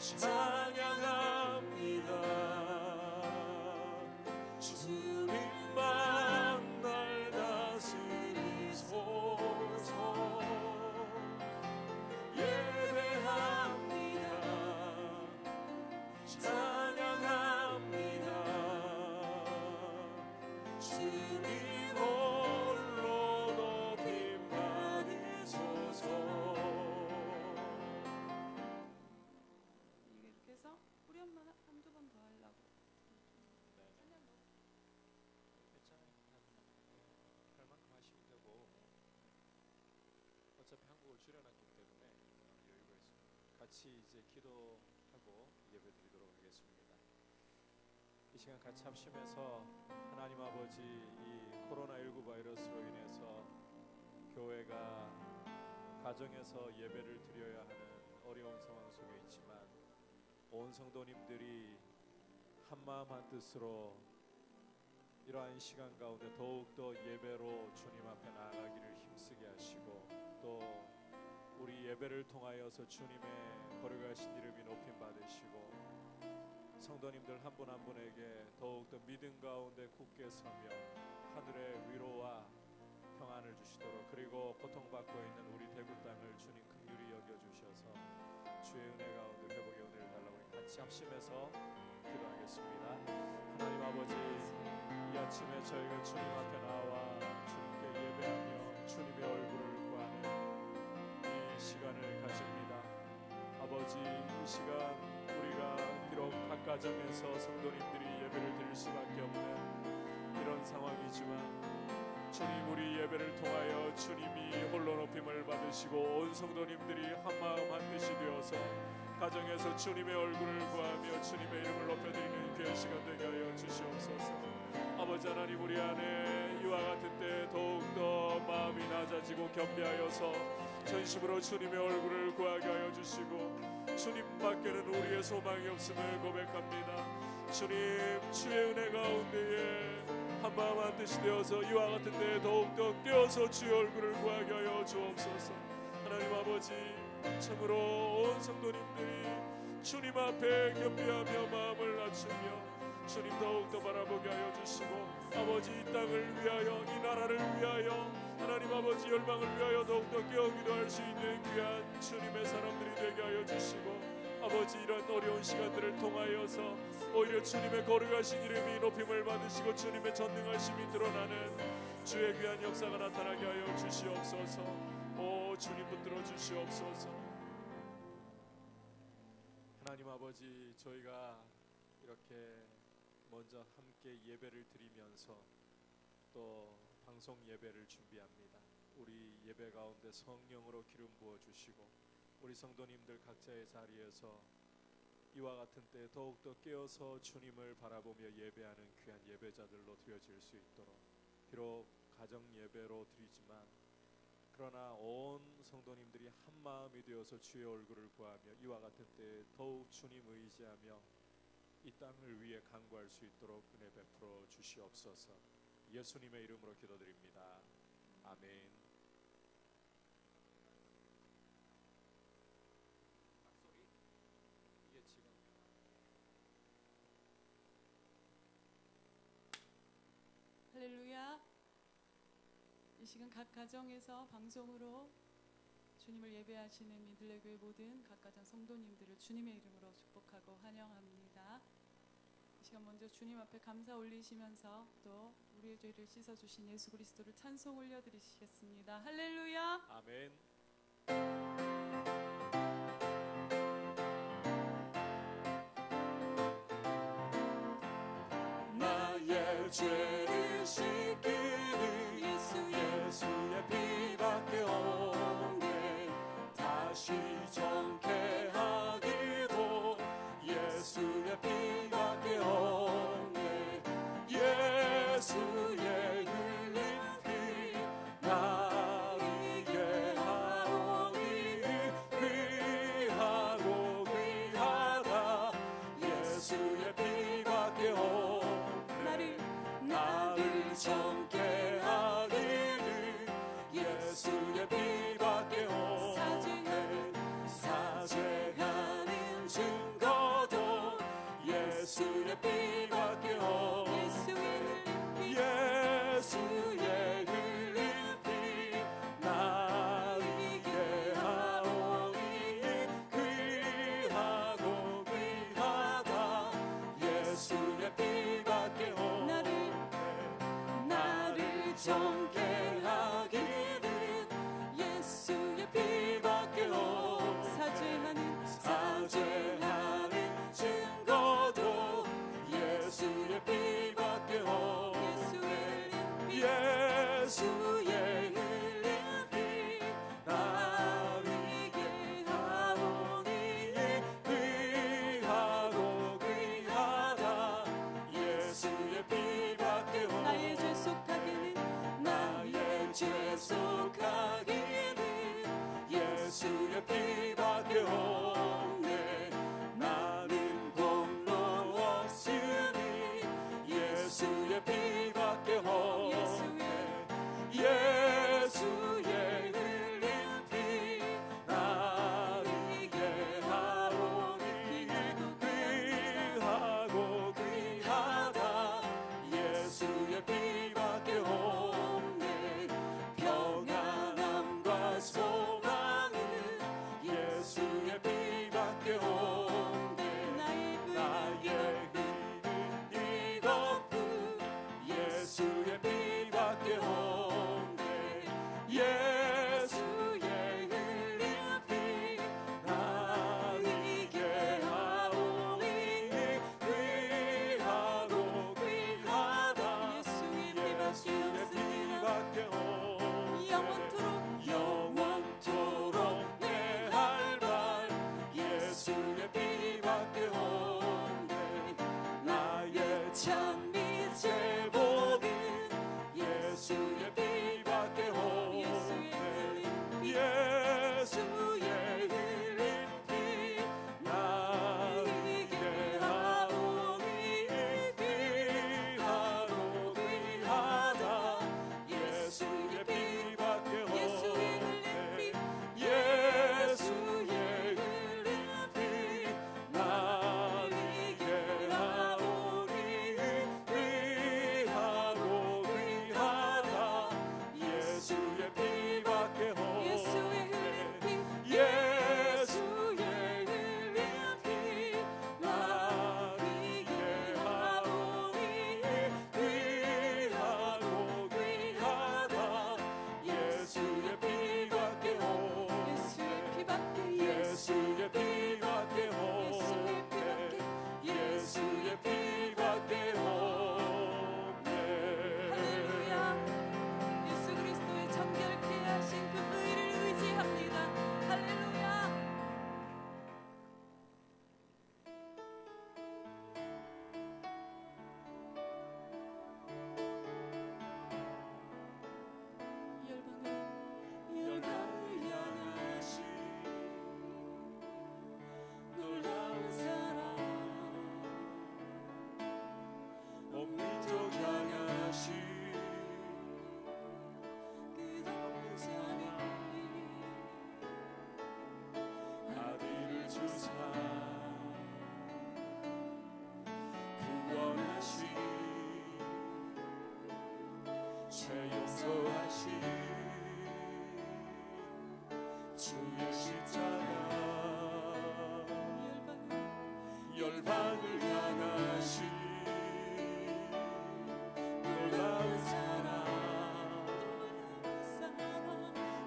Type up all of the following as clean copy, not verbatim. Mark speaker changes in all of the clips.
Speaker 1: 찬양합니다. 주님만 날 다스리소서. 예배합니다. 찬양합니다. 주님 홀로 높임 받으소서.
Speaker 2: 이렇게 해서 우리 엄마는 한두 번 더 하려고.
Speaker 1: 괜찮아요. 할 만큼 하시면 되고, 어차피 한국을 출연했기 때문에 여유가 있습니다. 같이 이제 기도하고 예배드리도록 하겠습니다. 이 시간 같이 합심해서 하나님 아버지, 이 코로나19 바이러스로 인해서 교회가 가정에서 예배를 드려야 하는 어려운 상황 속에 있지만 온 성도님들이 한마음 한뜻으로 이러한 시간 가운데 더욱더 예배로 주님 앞에 나아가기를 힘쓰게 하시고, 또 우리 예배를 통하여서 주님의 거룩하신 이름이 높임 받으시고, 성도님들 한 분 한 분에게 더욱더 믿음 가운데 굳게 서며 하늘의 위로와 평안을 주시도록, 그리고 고통받고 있는 우리 대구 땅을 주님 긍휼히 여겨주셔서 주의 은혜 가운데 회복의 은혜를 달라고 같이 합심해서 기도하겠습니다. 하나님 아버지, 이 아침에 저희가 주님 앞에 나와 주님께 예배하며 주님의 얼굴을 구하는 이 시간을 가집니다. 아버지, 이 시간 우리가 비록 각 가정에서 성도님들이 예배를 드릴 수밖에 없는 이런 상황이지만, 주님 우리 예배를 통하여 주님이 홀로 높임을 받으시고 온 성도님들이 한마음 한뜻이 되어서 가정에서 주님의 얼굴을 구하며 주님의 이름을 높여드리는 귀한 시간 되게 하여 주시옵소서. 아버지 하나님, 우리 안에 이와 같은 때 더욱더 마음이 낮아지고 겸비하여서 전심으로 주님의 얼굴을 구하게 하여 주시고, 주님밖에는 우리의 소망이 없음을 고백합니다. 주님, 주의 은혜 가운데에 한마음 한뜻이 되어서 이와 같은 때에 더욱더 깨어서 주의 얼굴을 구하게 하여 주옵소서. 하나님 아버지, 참으로 온 성도님들이 주님 앞에 겸비하며 마음을 낮추며 주님 더욱더 바라보게 하여 주시고, 아버지 이 땅을 위하여, 이 나라를 위하여, 하나님 아버지 열방을 위하여 더욱더 깨어 기도할 수 있는 귀한 주님의 사람들이 되게 하여 주시고, 아버지 이런 어려운 시간들을 통하여서 오히려 주님의 거룩하신 이름이 높임을 받으시고 주님의 전능하심이 드러나는 주의 귀한 역사가 나타나게 하여 주시옵소서. 오 주님 붙들어 주시옵소서. 하나님 아버지, 저희가 이렇게 먼저 함께 예배를 드리면서 또 방송 예배를 준비합니다. 우리 예배 가운데 성령으로 기름 부어 주시고, 우리 성도님들 각자의 자리에서 이와 같은 때 더욱더 깨어서 주님을 바라보며 예배하는 귀한 예배자들로 드려질 수 있도록, 비록 가정 예배로 드리지만 그러나 온 성도님들이 한 마음이 되어서 주의 얼굴을 구하며 이와 같은 때에 더욱 주님 의지하며 이 땅을 위해 간구할 수 있도록 은혜 베풀어 주시옵소서. 예수님의 이름으로 기도드립니다. 아멘. 지금
Speaker 2: 할렐루야. 이 시간 각 가정에서 방송으로 주님을 예배하시는 민들레 교회 모든 각 가정 성도님들을 주님의 이름으로 축복하고 환영합니다. 이 시간 먼저 주님 앞에 감사 올리시면서 또 우리의 죄를 씻어주신 예수 그리스도를 찬송 올려드리시겠습니다. 할렐루야.
Speaker 1: 아멘. 나의 죄를 씻기는 예수의 피밖에 없네. 다시 정케 하기도 예수의 피밖에 없네. 예수의 흘린 피 나에게 하오니 귀하고 귀하다. 예수의 피밖에 없네. 나를 정케 하기를 예수의 피밖에 없네. 사죄하는 증거
Speaker 2: 정결하기는 예수의 피밖에 없 사죄하는 증거도 예수의 피밖에 없 예수의 흘린 피 나에게 하오니 귀하고 귀하다 예수의 피밖에 없 나의 죄 속하기는 예수의 피밖에 없네 나는 공로 없으니 예수의 피밖에 없네 예수의 흘린 피 나에게 하오니 귀하고 귀하다 예수의 피밖에 없네 평안함과 소망은 예수의 피밖에 없네 나의 힘은 이것뿐 예수의 피밖에 없네 예수의 흘린 피 나에게 하오니 귀하고 귀하다 예수의 피밖에 없네 영원토록 내 할 말 예수의 피밖에 없네 나의 찬미 제복은 예수의 피밖에 없네 예수의 흘린 피 나에게 하오니 귀하고 귀하다 예수의 피밖에 없네 예수의 흘린 피 나에게 하오니 귀하고 귀하다 예수의 피밖에 없네 예수의 흘린 피 나에게 하오니 귀하고 귀하다 예수의 피밖에 없네 예수의 피밖에 없네 예수의 피밖에 없네
Speaker 3: 할렐루야. 예수 그리스도의 정결케 하신 그 의를 의지합니다. 할렐루야.
Speaker 2: 열방을 향하신 놀라운 사랑 온 민족 향하신 그 동자는 아들을 주사 구원하신 죄 용서하신 주의 십자가 열방을 향하신 놀라운 사랑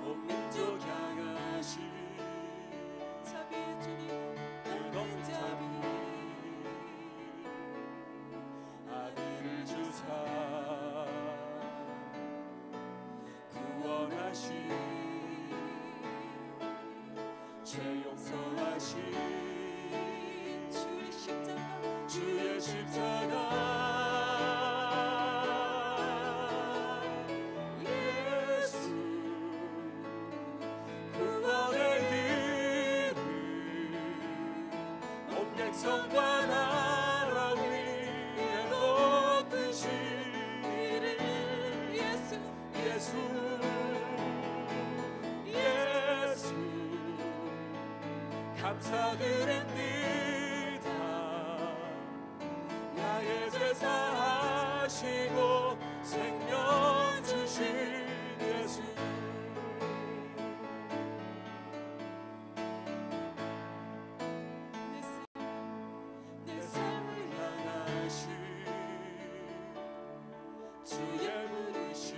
Speaker 2: 온 민족 향하신
Speaker 3: 자비의 주님
Speaker 2: 뜨거운 자비 아들을 주사 구원하신 죄 용서하신 주의 십자가 예수 구원의 이름 온 백성과 나라 위에 높으신 이름 예수 감사드립니다 나의 죄 사하시고 생명 주신 예수 내 삶을 향하신 주의 부르심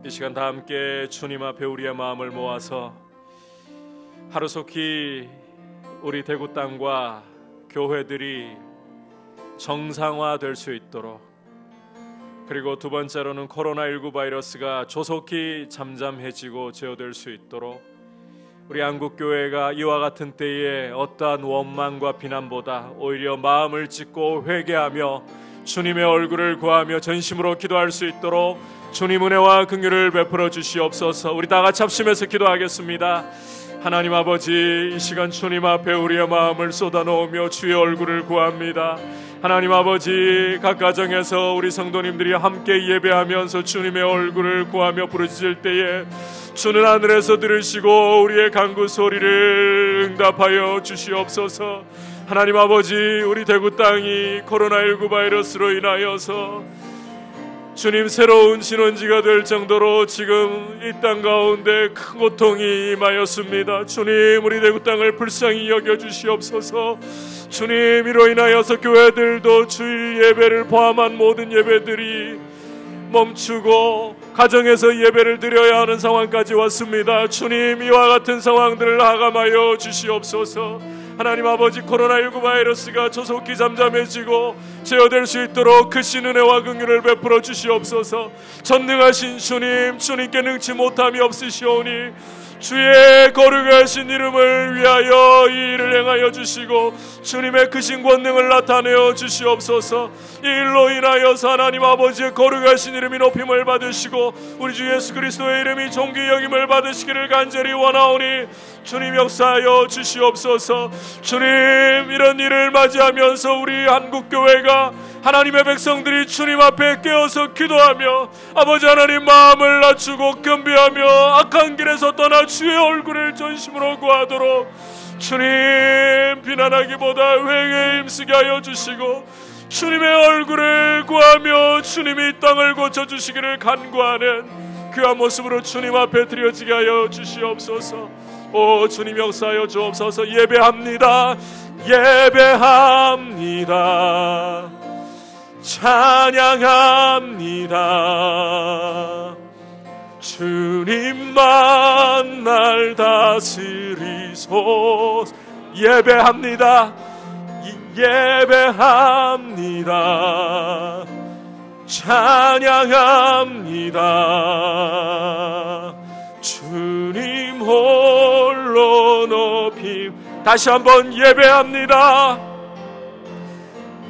Speaker 1: 이 시간 다 함께 주님 앞에 우리의 마음을 모아서 하루속히 우리 대구 땅과 교회들이 정상화될 수 있도록, 그리고 두 번째로는 코로나19 바이러스가 조속히 잠잠해지고 제어될 수 있도록 우리 한국교회가 이와 같은 때에 어떠한 원망과 비난보다 오히려 마음을 찢고 회개하며 주님의 얼굴을 구하며 전심으로 기도할 수 있도록 주님 은혜와 긍휼을 베풀어 주시옵소서. 우리 다 같이 합심해서 기도하겠습니다. 하나님 아버지, 이 시간 주님 앞에 우리의 마음을 쏟아놓으며 주의 얼굴을 구합니다. 하나님 아버지, 각 가정에서 우리 성도님들이 함께 예배하면서 주님의 얼굴을 구하며 부르짖을 때에 주는 하늘에서 들으시고 우리의 간구 소리를 응답하여 주시옵소서. 하나님 아버지, 우리 대구 땅이 코로나19 바이러스로 인하여서 주님 새로운 진원지가 될 정도로 지금 이 땅 가운데 큰 고통이 임하였습니다. 주님, 우리 대구 땅을 불쌍히 여겨주시옵소서. 주님, 이로 인하여서 교회들도 주일 예배를 포함한 모든 예배들이 멈추고 가정에서 예배를 드려야 하는 상황까지 왔습니다. 주님, 이와 같은 상황들을 하감하여 주시옵소서. 하나님 아버지, 코로나19 바이러스가 조속히 잠잠해지고 제어될 수 있도록 크신 은혜와 긍휼을 베풀어 주시옵소서. 전능하신 주님, 주님께 능치 못함이 없으시오니 주의 거룩하신 이름을 위하여 이 일을 행하여 주시고 주님의 크신 권능을 나타내어 주시옵소서. 이 일로 인하여서 하나님 아버지의 거룩하신 이름이 높임을 받으시고 우리 주 예수 그리스도의 이름이 존귀 여김을 받으시기를 간절히 원하오니 주님 역사하여 주시옵소서. 주님, 이런 일을 맞이하면서 우리 한국교회가 하나님의 백성들이 주님 앞에 깨어서 기도하며 아버지 하나님 마음을 낮추고 겸비하며 악한 길에서 떠나 주의 얼굴을 전심으로 구하도록 주님 비난하기보다 회개에 힘쓰게 하여 주시고 주님의 얼굴을 구하며 주님이 이 땅을 고쳐주시기를 간구하는 그와 모습으로 주님 앞에 드려지게 하여 주시옵소서. 오 주님 역사하여 주옵소서. 예배합니다. 예배합니다. 찬양합니다. 주님만 날 다스리소서. 예배합니다. 예배합니다. 찬양합니다. 주님 홀로 높임. 다시 한번 예배합니다.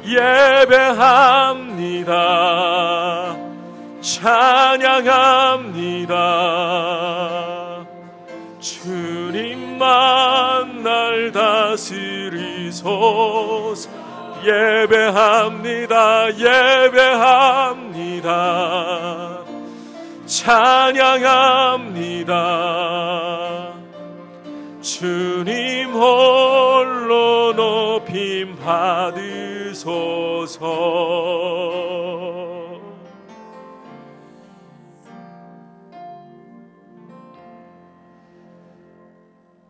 Speaker 1: 예배합니다. 찬양합니다. 주님만 날 다스리소서. 예배합니다. 예배합니다. 찬양합니다. 주님 홀로 높임 받으소서.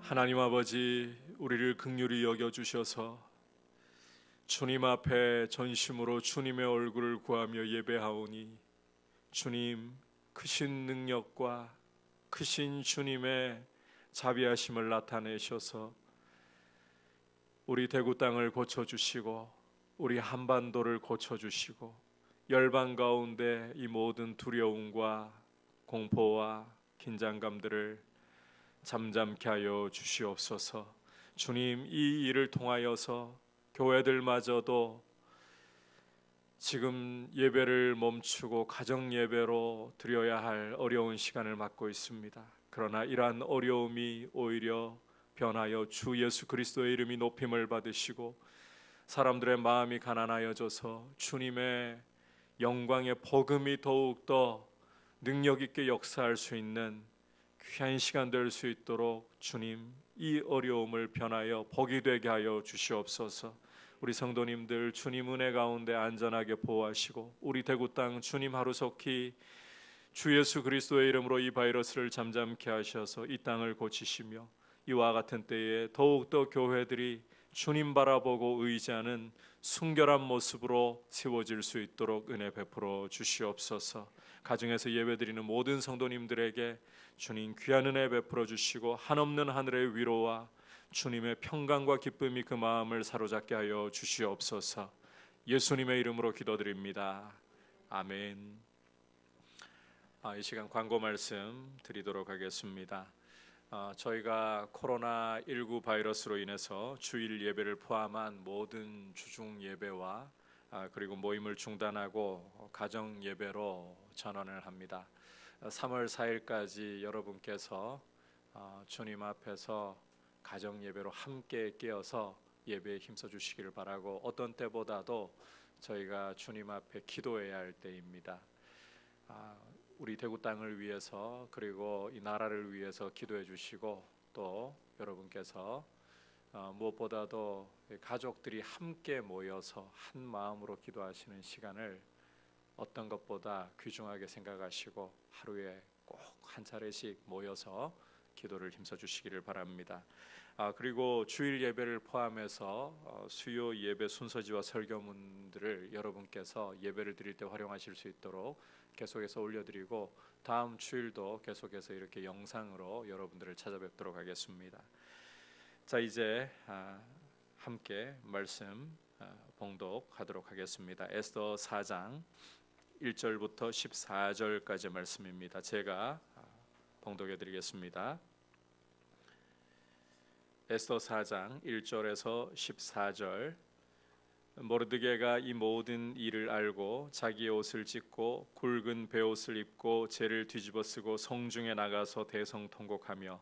Speaker 1: 하나님 아버지, 우리를 긍휼히 여겨주셔서 주님 앞에 전심으로 주님의 얼굴을 구하며 예배하오니 주님 크신 능력과 크신 주님의 자비하심을 나타내셔서 우리 대구 땅을 고쳐주시고 우리 한반도를 고쳐주시고 열방 가운데 이 모든 두려움과 공포와 긴장감들을 잠잠케 하여 주시옵소서. 주님, 이 일을 통하여서 교회들마저도 지금 예배를 멈추고 가정 예배로 드려야 할 어려운 시간을 맞고 있습니다. 그러나 이러한 어려움이 오히려 변하여 주 예수 그리스도의 이름이 높임을 받으시고 사람들의 마음이 가난하여져서 주님의 영광의 복음이 더욱더 능력 있게 역사할 수 있는 귀한 시간 될 수 있도록 주님 이 어려움을 변하여 복이 되게 하여 주시옵소서. 우리 성도님들 주님 은혜 가운데 안전하게 보호하시고 우리 대구 땅 주님 하루속히 주 예수 그리스도의 이름으로 이 바이러스를 잠잠케 하셔서 이 땅을 고치시며 이와 같은 때에 더욱더 교회들이 주님 바라보고 의지하는 순결한 모습으로 세워질 수 있도록 은혜 베풀어 주시옵소서. 가정에서 예배드리는 모든 성도님들에게 주님 귀한 은혜 베풀어 주시고 한없는 하늘의 위로와 주님의 평강과 기쁨이 그 마음을 사로잡게 하여 주시옵소서. 예수님의 이름으로 기도드립니다. 아멘. 이 시간 광고 말씀 드리도록 하겠습니다. 저희가 코로나19 바이러스로 인해서 주일 예배를 포함한 모든 주중 예배와 그리고 모임을 중단하고 가정 예배로 전환을 합니다. 3월 4일까지 여러분께서 주님 앞에서 가정 예배로 함께 깨어서 예배에 힘써 주시기를 바라고 어떤 때보다도 저희가 주님 앞에 기도해야 할 때입니다. 우리 대구 땅을 위해서 그리고 이 나라를 위해서 기도해 주시고 또 여러분께서 무엇보다도 가족들이 함께 모여서 한 마음으로 기도하시는 시간을 어떤 것보다 귀중하게 생각하시고 하루에 꼭 한 차례씩 모여서 기도를 힘써 주시기를 바랍니다. 그리고 주일 예배를 포함해서 수요 예배 순서지와 설교문들을 여러분께서 예배를 드릴 때 활용하실 수 있도록 계속해서 올려드리고 다음 주일도 계속해서 이렇게 영상으로 여러분들을 찾아뵙도록 하겠습니다. 자, 이제 함께 말씀 봉독하도록 하겠습니다. 에스더 4장 1절부터 14절까지 말씀입니다. 제가 봉독해 드리겠습니다. 에스더 4장 1절에서 14절. 모르드게가 이 모든 일을 알고 자기의 옷을 찢고 굵은 베옷을 입고 재를 뒤집어 쓰고 성중에 나가서 대성통곡하며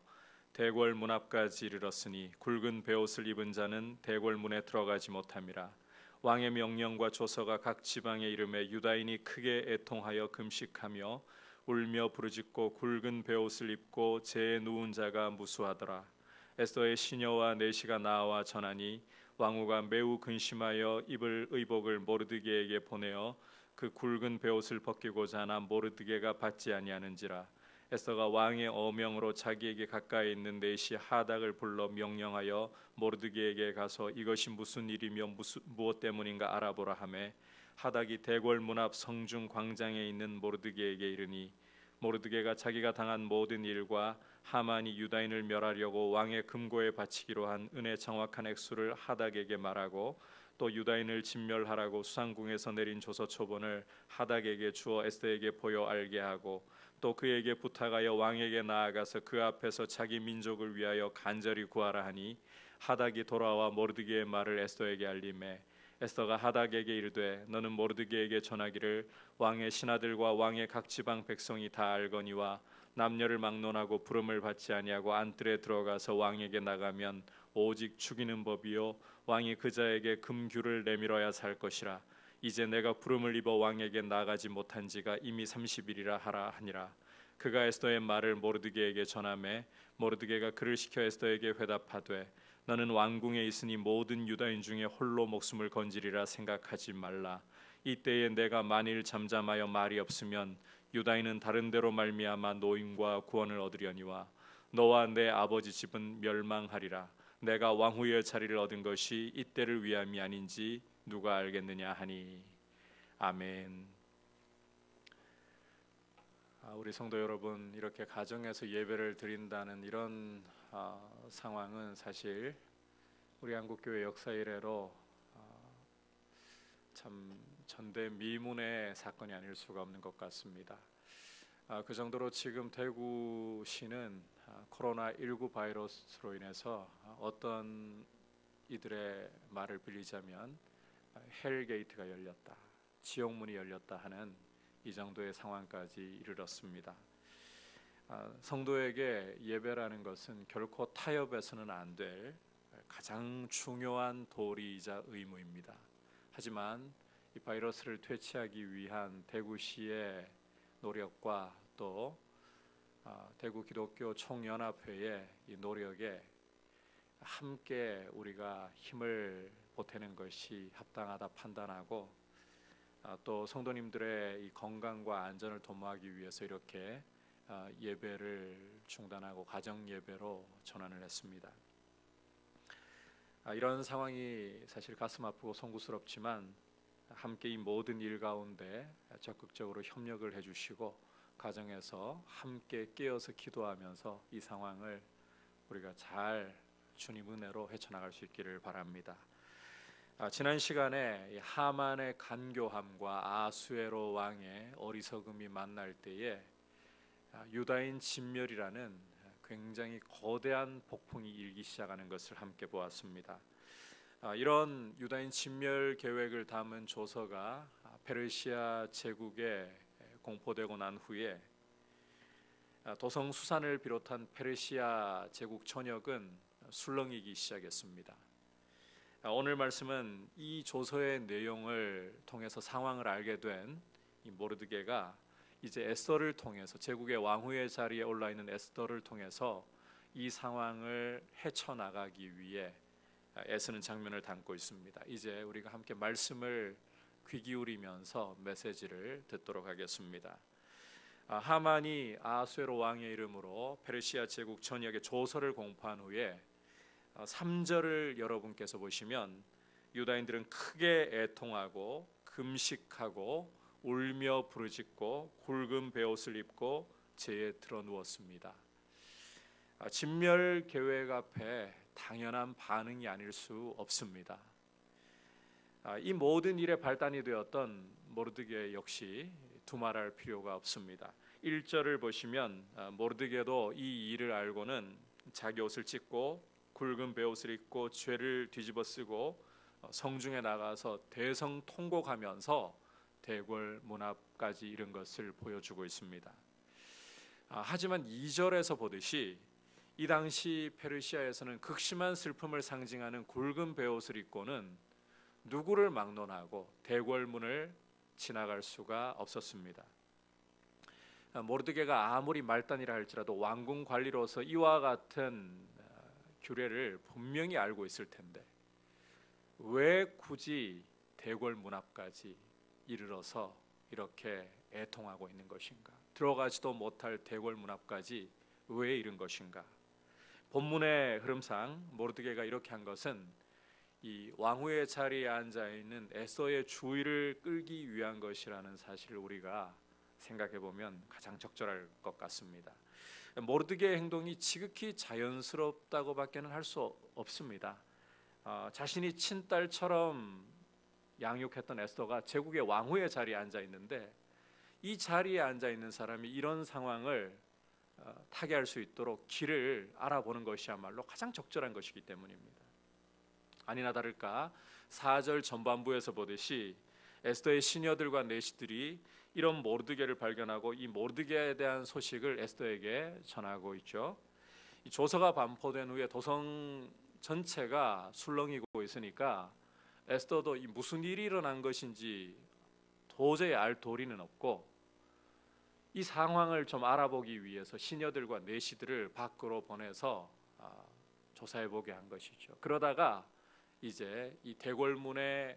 Speaker 1: 대궐 문 앞까지 이르렀으니 굵은 베옷을 입은 자는 대궐 문에 들어가지 못함이라. 왕의 명령과 조서가 각 지방에 이름에 유다인이 크게 애통하여 금식하며 울며 부르짖고 굵은 베옷을 입고 재에 누운 자가 무수하더라. 에스더의 시녀와 내시가 나와 전하니 왕후가 매우 근심하여 입을 의복을 모르드게에게 보내어 그 굵은 베옷을 벗기고자 하나 모르드게가 받지 아니하는지라. 에스더가 왕의 어명으로 자기에게 가까이 있는 내시 하닥을 불러 명령하여 모르드게에게 가서 이것이 무슨 일이며 무엇 때문인가 알아보라 하매 하닥이 대궐 문 앞 성중 광장에 있는 모르드게에게 이르니 모르드게가 자기가 당한 모든 일과 하만이 유다인을 멸하려고 왕의 금고에 바치기로 한 은의 정확한 액수를 하닥에게 말하고 또 유다인을 진멸하라고 수상궁에서 내린 조서 초본을 하닥에게 주어 에스더에게 보여 알게 하고 또 그에게 부탁하여 왕에게 나아가서 그 앞에서 자기 민족을 위하여 간절히 구하라 하니 하닥이 돌아와 모르드게의 말을 에스더에게 알림해 에스더가 하닥에게 이르되 너는 모르드게에게 전하기를 왕의 신하들과 왕의 각 지방 백성이 다 알거니와 남녀를 막론하고 부름을 받지 아니하고 안뜰에 들어가서 왕에게 나가면 오직 죽이는 법이요 왕이 그자에게 금규를 내밀어야 살 것이라. 이제 내가 부름을 입어 왕에게 나가지 못한 지가 이미 30일이라 하라 하니라. 그가 에스더의 말을 모르드게에게 전하매 모르드게가 그를 시켜 에스더에게 회답하되 너는 왕궁에 있으니 모든 유다인 중에 홀로 목숨을 건지리라 생각하지 말라. 이때에 내가 만일 잠잠하여 말이 없으면 유다인은 다른 데로 말미암아 노임과 구원을 얻으려니와 너와 내 아버지 집은 멸망하리라. 내가 왕후의 자리를 얻은 것이 이때를 위함이 아닌지 누가 알겠느냐 하니. 아멘. 우리 성도 여러분, 이렇게 가정에서 예배를 드린다는 이런 상황은 사실 우리 한국교회 역사 이래로 참 전대미문의 사건이 아닐 수가 없는 것 같습니다. 그 정도로 지금 대구시는 코로나19 바이러스로 인해서 어떤 이들의 말을 빌리자면 헬게이트가 열렸다, 지옥문이 열렸다 하는 이 정도의 상황까지 이르렀습니다. 성도에게 예배라는 것은 결코 타협해서는 안 될 가장 중요한 도리이자 의무입니다. 하지만 이 바이러스를 퇴치하기 위한 대구시의 노력과 또 대구 기독교 총연합회의 이 노력에 함께 우리가 힘을 보태는 것이 합당하다 판단하고 또 성도님들의 이 건강과 안전을 도모하기 위해서 이렇게 예배를 중단하고 가정 예배로 전환을 했습니다. 이런 상황이 사실 가슴 아프고 송구스럽지만 함께 이 모든 일 가운데 적극적으로 협력을 해주시고 가정에서 함께 깨어서 기도하면서 이 상황을 우리가 잘 주님 은혜로 헤쳐나갈 수 있기를 바랍니다. 지난 시간에 하만의 간교함과 아수에로 왕의 어리석음이 만날 때에 유다인 진멸이라는 굉장히 거대한 폭풍이 일기 시작하는 것을 함께 보았습니다. 이런 유다인 진멸 계획을 담은 조서가 페르시아 제국에 공포되고 난 후에 도성 수산을 비롯한 페르시아 제국 전역은 술렁이기 시작했습니다. 오늘 말씀은 이 조서의 내용을 통해서 상황을 알게 된 이 모르드게가 이제 에스더를 통해서 제국의 왕후의 자리에 올라 있는 에스더를 통해서 이 상황을 헤쳐나가기 위해 애쓰는 장면을 담고 있습니다. 이제 우리가 함께 말씀을 귀 기울이면서 메시지를 듣도록 하겠습니다. 하만이 아수에로 왕의 이름으로 페르시아 제국 전역에 조서를 공포한 후에 3절을 여러분께서 보시면 유다인들은 크게 애통하고 금식하고 울며 부르짖고 굵은 베옷을 입고 재에 들어 누웠습니다. 진멸 계획 앞에 당연한 반응이 아닐 수 없습니다. 이 모든 일의 발단이 되었던 모르드게 역시 두말할 필요가 없습니다. 1절을 보시면 모르드게도 이 일을 알고는 자기 옷을 찢고 굵은 베옷을 입고 죄를 뒤집어 쓰고 성중에 나가서 대성통곡하면서 대궐 문 앞까지 이른 것을 보여주고 있습니다. 하지만 2절에서 보듯이 이 당시 페르시아에서는 극심한 슬픔을 상징하는 굵은 베옷을 입고는 누구를 막론하고 대궐문을 지나갈 수가 없었습니다. 모르드게가 아무리 말단이라 할지라도 왕궁 관리로서 이와 같은 규례를 분명히 알고 있을 텐데 왜 굳이 대궐문 앞까지 이르러서 이렇게 애통하고 있는 것인가? 들어가지도 못할 대궐문 앞까지 왜 이른 것인가? 본문의 흐름상 모르드게가 이렇게 한 것은 이 왕후의 자리에 앉아 있는 에스더의 주의를 끌기 위한 것이라는 사실을 우리가 생각해 보면 가장 적절할 것 같습니다. 모르드게의 행동이 지극히 자연스럽다고밖에는 할 수 없습니다. 자신이 친딸처럼 양육했던 에스더가 제국의 왕후의 자리에 앉아 있는데 이 자리에 앉아 있는 사람이 이런 상황을 타개할 수 있도록 길을 알아보는 것이야말로 가장 적절한 것이기 때문입니다. 아니나 다를까 4절 전반부에서 보듯이 에스더의 시녀들과 내시들이 이런 모르드게를 발견하고 이 모르드게에 대한 소식을 에스더에게 전하고 있죠. 이 조서가 반포된 후에 도성 전체가 술렁이고 있으니까 에스더도 이 무슨 일이 일어난 것인지 도저히 알 도리는 없고 이 상황을 좀 알아보기 위해서 시녀들과 내시들을 밖으로 보내서 조사해 보게 한 것이죠. 그러다가 이제 이 대궐문에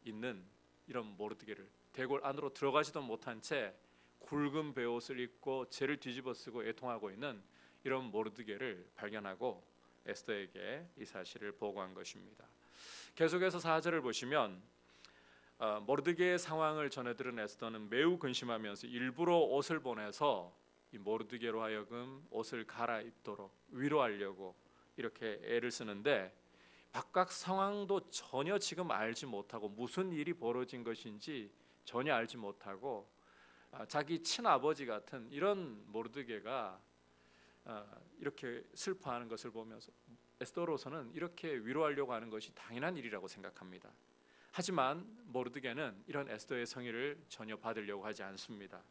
Speaker 1: 있는 이런 모르드게를 대궐 안으로 들어가지도 못한 채 굵은 베옷을 입고 죄를 뒤집어쓰고 애통하고 있는 이런 모르드게를 발견하고 에스더에게 이 사실을 보고한 것입니다. 계속해서 4절을 보시면 모르드게의 상황을 전해들은 에스더는 매우 근심하면서 일부러 옷을 보내서 이 모르드게로 하여금 옷을 갈아입도록 위로하려고 이렇게 애를 쓰는데 바깥 상황도 전혀 지금 알지 못하고 무슨 일이 벌어진 것인지 전혀 알지 못하고 자기 친아버지 같은 이런 모르드게가 이렇게 슬퍼하는 것을 보면서 에스더로서는 이렇게 위로하려고 하는 것이 당연한 일이라고 생각합니다. 하지만 모르드게는 이런 에스더의 성의를 전혀 받으려고 하지 않습니다.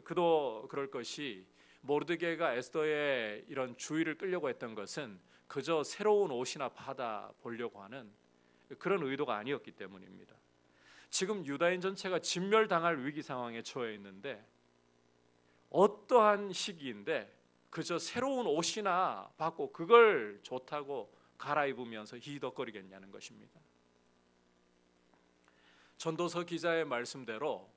Speaker 1: 그도 그럴 것이 모르드게가 에스더의 이런 주의를 끌려고 했던 것은 그저 새로운 옷이나 받아 보려고 하는 그런 의도가 아니었기 때문입니다. 지금 유다인 전체가 진멸당할 위기 상황에 처해 있는데 어떠한 시기인데 그저 새로운 옷이나 받고 그걸 좋다고 갈아입으면서 히덕거리겠냐는 것입니다. 전도서 기자의 말씀대로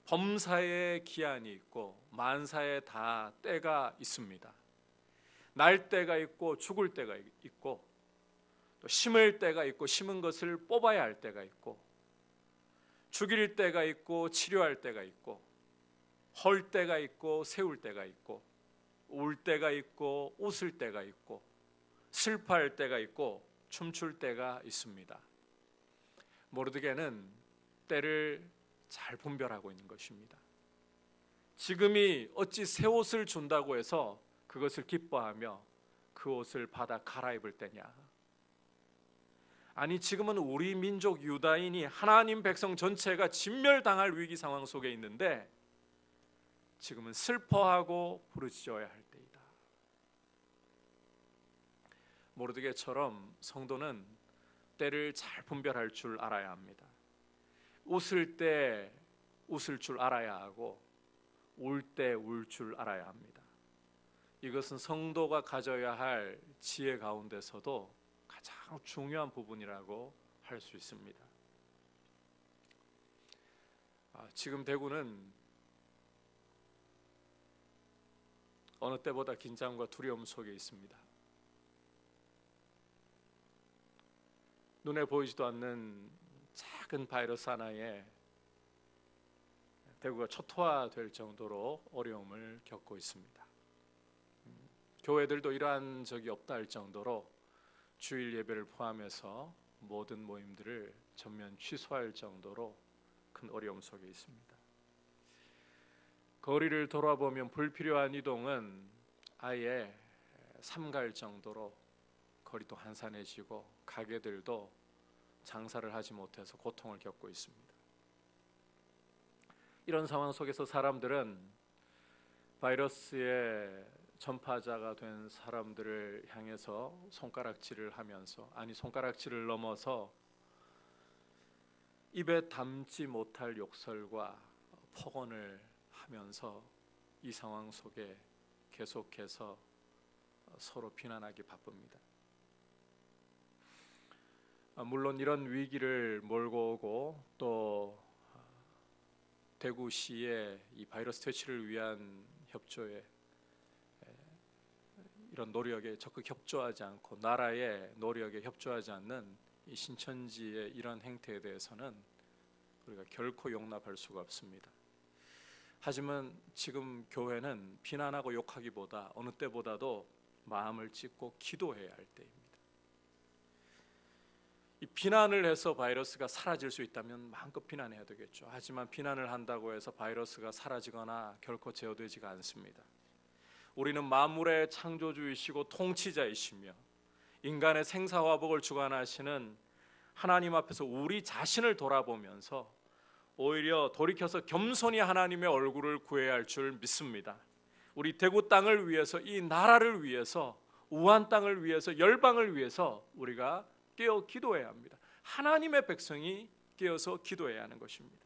Speaker 1: 범사에 기한이 있고 만사에 다 때가 있습니다. 날 때가 있고 죽을 때가 있고 또 심을 때가 있고 심은 것을 뽑아야 할 때가 있고 죽일 때가 있고 치료할 때가 있고 헐 때가 있고 세울 때가 있고 울 때가 있고 웃을 때가 있고 슬퍼할 때가 있고 춤출 때가 있습니다. 모르드게는 때를 잘 분별하고 있는 것입니다. 지금이 어찌 새 옷을 준다고 해서 그것을 기뻐하며 그 옷을 받아 갈아입을 때냐? 아니 지금은 우리 민족 유다인이 하나님 백성 전체가 진멸당할 위기 상황 속에 있는데 지금은 슬퍼하고 부르짖어야 할 때이다. 모르드게처럼 성도는 때를 잘 분별할 줄 알아야 합니다. 웃을 때 웃을 줄 알아야 하고 울 때 울 줄 알아야 합니다. 이것은 성도가 가져야 할 지혜 가운데서도 가장 중요한 부분이라고 할 수 있습니다. 지금 대구는 어느 때보다 긴장과 두려움 속에 있습니다. 눈에 보이지도 않는 작은 바이러스 하나에 대구가 초토화될 정도로 어려움을 겪고 있습니다. 교회들도 이러한 적이 없다 할 정도로 주일 예배를 포함해서 모든 모임들을 전면 취소할 정도로 큰 어려움 속에 있습니다. 거리를 돌아보면 불필요한 이동은 아예 삼갈 정도로 거리도 한산해지고 가게들도 장사를 하지 못해서 고통을 겪고 있습니다. 이런 상황 속에서 사람들은 바이러스의 전파자가 된 사람들을 향해서 손가락질을 하면서, 아니 손가락질을 넘어서 입에 담지 못할 욕설과 폭언을 하면서 이 상황 속에 계속해서 서로 비난하기 바쁩니다. 물론 이런 위기를 몰고 오고 또 대구시의 이 바이러스 퇴치를 위한 협조에 이런 노력에 적극 협조하지 않고 나라의 노력에 협조하지 않는 이 신천지의 이런 행태에 대해서는 우리가 결코 용납할 수가 없습니다. 하지만 지금 교회는 비난하고 욕하기보다 어느 때보다도 마음을 찢고 기도해야 할 때입니다. 이 비난을 해서 바이러스가 사라질 수 있다면 마음껏 비난해야 되겠죠. 하지만 비난을 한다고 해서 바이러스가 사라지거나 결코 제어되지가 않습니다. 우리는 만물의 창조주이시고 통치자이시며 인간의 생사화복을 주관하시는 하나님 앞에서 우리 자신을 돌아보면서 오히려 돌이켜서 겸손히 하나님의 얼굴을 구해야 할 줄 믿습니다. 우리 대구 땅을 위해서, 이 나라를 위해서, 우한 땅을 위해서, 열방을 위해서 우리가 깨어 기도해야 합니다. 하나님의 백성이 깨어서 기도해야 하는 것입니다.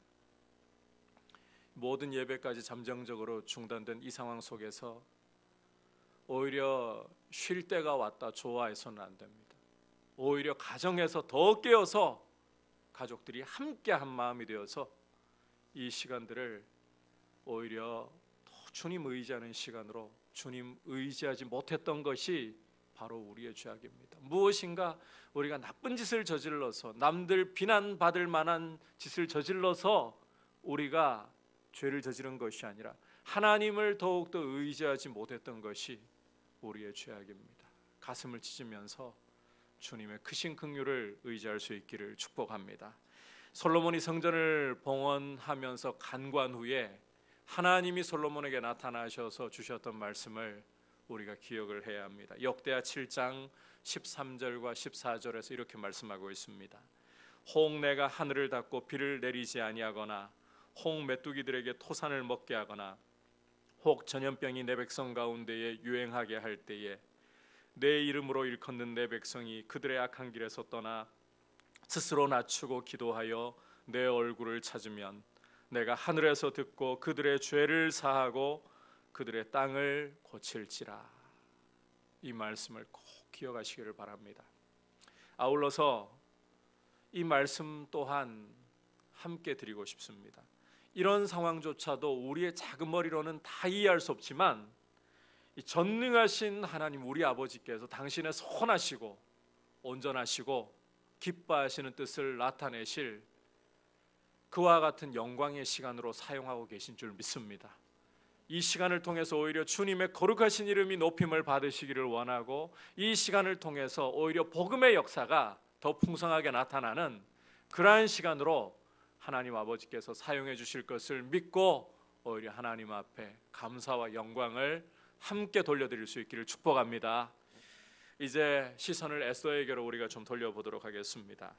Speaker 1: 모든 예배까지 잠정적으로 중단된 이 상황 속에서 오히려 쉴 때가 왔다 좋아해서는 안 됩니다. 오히려 가정에서 더 깨어서 가족들이 함께 한 마음이 되어서 이 시간들을 오히려 더 주님 의지하는 시간으로, 주님 의지하지 못했던 것이 바로 우리의 죄악입니다. 무엇인가 우리가 나쁜 짓을 저질러서, 남들 비난받을 만한 짓을 저질러서 우리가 죄를 저지른 것이 아니라 하나님을 더욱더 의지하지 못했던 것이 우리의 죄악입니다. 가슴을 찢으면서 주님의 크신 긍휼을 의지할 수 있기를 축복합니다. 솔로몬이 성전을 봉헌하면서 간관 후에 하나님이 솔로몬에게 나타나셔서 주셨던 말씀을 우리가 기억을 해야 합니다. 역대하 7장 13절과 14절에서 이렇게 말씀하고 있습니다. 혹 내가 하늘을 닫고 비를 내리지 아니하거나 혹 메뚜기들에게 토산을 먹게 하거나 혹 전염병이 내 백성 가운데에 유행하게 할 때에 내 이름으로 일컫는 내 백성이 그들의 악한 길에서 떠나 스스로 낮추고 기도하여 내 얼굴을 찾으면 내가 하늘에서 듣고 그들의 죄를 사하고 그들의 땅을 고칠지라. 이 말씀을 꼭 기억하시기를 바랍니다. 아울러서 이 말씀 또한 함께 드리고 싶습니다. 이런 상황조차도 우리의 작은 머리로는 다 이해할 수 없지만 이 전능하신 하나님 우리 아버지께서 당신의 선하시고 온전하시고 기뻐하시는 뜻을 나타내실 그와 같은 영광의 시간으로 사용하고 계신 줄 믿습니다. 이 시간을 통해서 오히려 주님의 거룩하신 이름이 높임을 받으시기를 원하고 이 시간을 통해서 오히려 복음의 역사가 더 풍성하게 나타나는 그러한 시간으로 하나님 아버지께서 사용해 주실 것을 믿고 오히려 하나님 앞에 감사와 영광을 함께 돌려드릴 수 있기를 축복합니다. 이제 시선을 에스더에게로 우리가 좀 돌려보도록 하겠습니다.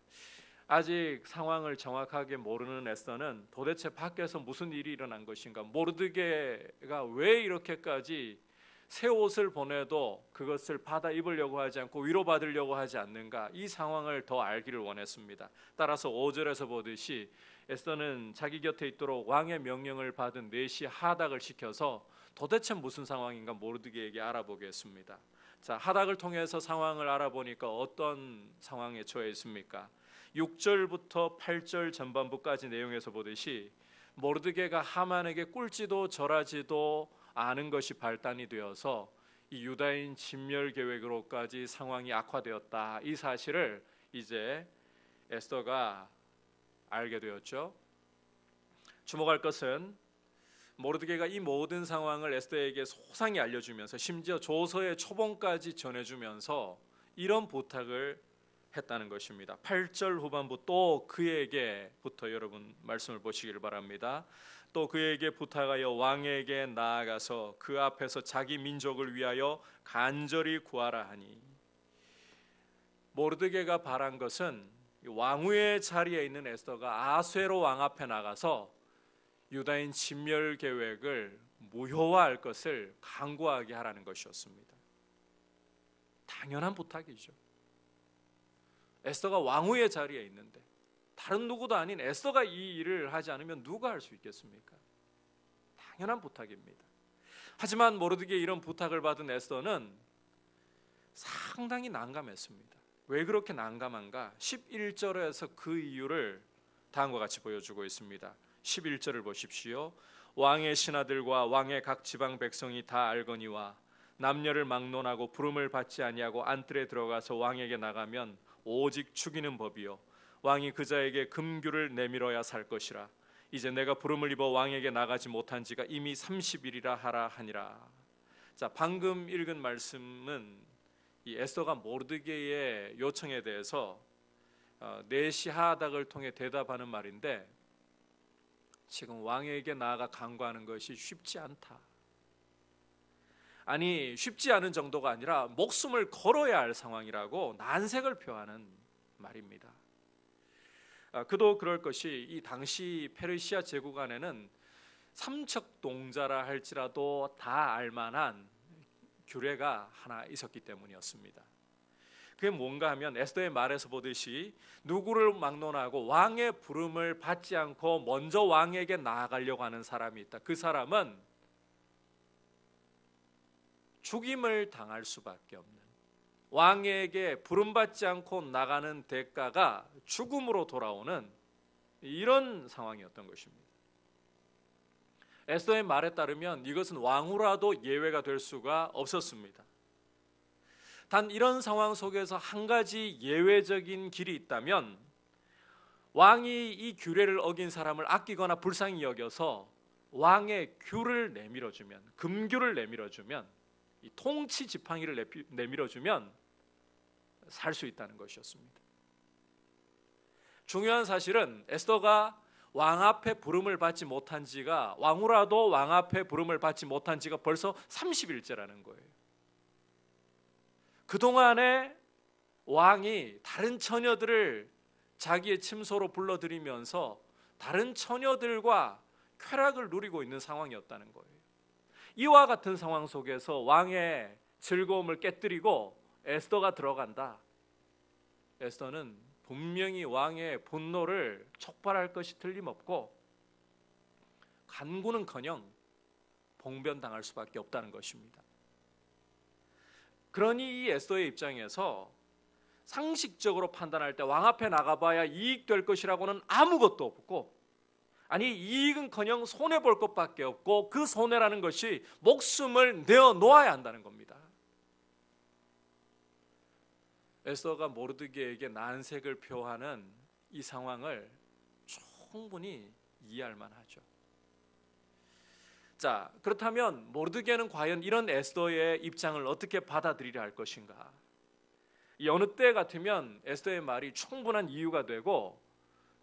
Speaker 1: 아직 상황을 정확하게 모르는 에스더는 도대체 밖에서 무슨 일이 일어난 것인가, 모르드게가 왜 이렇게까지 새 옷을 보내도 그것을 받아 입으려고 하지 않고 위로받으려고 하지 않는가, 이 상황을 더 알기를 원했습니다. 따라서 5절에서 보듯이 에스더는 자기 곁에 있도록 왕의 명령을 받은 내시 하닥을 시켜서 도대체 무슨 상황인가 모르드게에게 알아보게 했습니다. 자, 하닥을 통해서 상황을 알아보니까 어떤 상황에 처해 있습니까? 6절부터 8절 전반부까지 내용에서 보듯이 모르드게가 하만에게 꿀지도 절하지도 않은 것이 발단이 되어서 이 유다인 진멸 계획으로까지 상황이 악화되었다, 이 사실을 이제 에스더가 알게 되었죠. 주목할 것은 모르드게가 이 모든 상황을 에스더에게 소상히 알려주면서 심지어 조서의 초본까지 전해주면서 이런 부탁을 했다는 것입니다. 8절 후반부 또 그에게부터 여러분 말씀을 보시기를 바랍니다. 또 그에게 부탁하여 왕에게 나아가서 그 앞에서 자기 민족을 위하여 간절히 구하라 하니, 모르드게가 바란 것은 왕후의 자리에 있는 에스더가 아수에로 왕 앞에 나가서 유다인 진멸 계획을 무효화할 것을 강구하게 하라는 것이었습니다. 당연한 부탁이죠. 에스더가 왕후의 자리에 있는데 다른 누구도 아닌 에스더가 이 일을 하지 않으면 누가 할 수 있겠습니까? 당연한 부탁입니다. 하지만 모르드게의 이런 부탁을 받은 에스더는 상당히 난감했습니다. 왜 그렇게 난감한가? 11절에서 그 이유를 다음과 같이 보여주고 있습니다. 11절을 보십시오. 왕의 신하들과 왕의 각 지방 백성이 다 알거니와 남녀를 막론하고 부름을 받지 아니하고 안뜰에 들어가서 왕에게 나가면 오직 죽이는 법이요 왕이 그자에게 금규를 내밀어야 살 것이라. 이제 내가 부름을 입어 왕에게 나가지 못한 지가 이미 30일이라 하라 하니라. 자, 방금 읽은 말씀은 이 에스더가 모르드게의 요청에 대해서 네시하닥을 통해 대답하는 말인데, 지금 왕에게 나아가 간구하는 것이 쉽지 않다. 아니, 쉽지 않은 정도가 아니라 목숨을 걸어야 할 상황이라고 난색을 표하는 말입니다. 그도 그럴 것이 이 당시 페르시아 제국 안에는 삼척동자라 할지라도 다 알만한 규례가 하나 있었기 때문이었습니다. 그게 뭔가 하면 에스더의 말에서 보듯이 누구를 막론하고 왕의 부름을 받지 않고 먼저 왕에게 나아가려고 하는 사람이 있다. 그 사람은 죽임을 당할 수밖에 없는, 왕에게 부름받지 않고 나가는 대가가 죽음으로 돌아오는 이런 상황이었던 것입니다. 에스더의 말에 따르면 이것은 왕후라도 예외가 될 수가 없었습니다. 단 이런 상황 속에서 한 가지 예외적인 길이 있다면, 왕이 이 규례를 어긴 사람을 아끼거나 불쌍히 여겨서 왕의 규를 내밀어주면, 금규를 내밀어주면, 이 통치 지팡이를 내밀어주면 살 수 있다는 것이었습니다. 중요한 사실은 에스더가 왕 앞에 부름을 받지 못한 지가, 왕후라도 왕 앞에 부름을 받지 못한 지가 벌써 30일째라는 거예요. 그동안에 왕이 다른 처녀들을 자기의 침소로 불러들이면서 다른 처녀들과 쾌락을 누리고 있는 상황이었다는 거예요. 이와 같은 상황 속에서 왕의 즐거움을 깨뜨리고 에스더가 들어간다. 에스더는 분명히 왕의 분노를 촉발할 것이 틀림없고 간구는커녕 봉변당할 수밖에 없다는 것입니다. 그러니 이 에스더의 입장에서 상식적으로 판단할 때 왕 앞에 나가봐야 이익될 것이라고는 아무것도 없고, 아니 이익은커녕 손해볼 것밖에 없고, 그 손해라는 것이 목숨을 내어놓아야 한다는 겁니다. 에스더가 모르드게에게 난색을 표하는 이 상황을 충분히 이해할 만하죠. 자, 그렇다면 모르드게는 과연 이런 에스더의 입장을 어떻게 받아들이려 할 것인가? 어느 때 같으면 에스더의 말이 충분한 이유가 되고,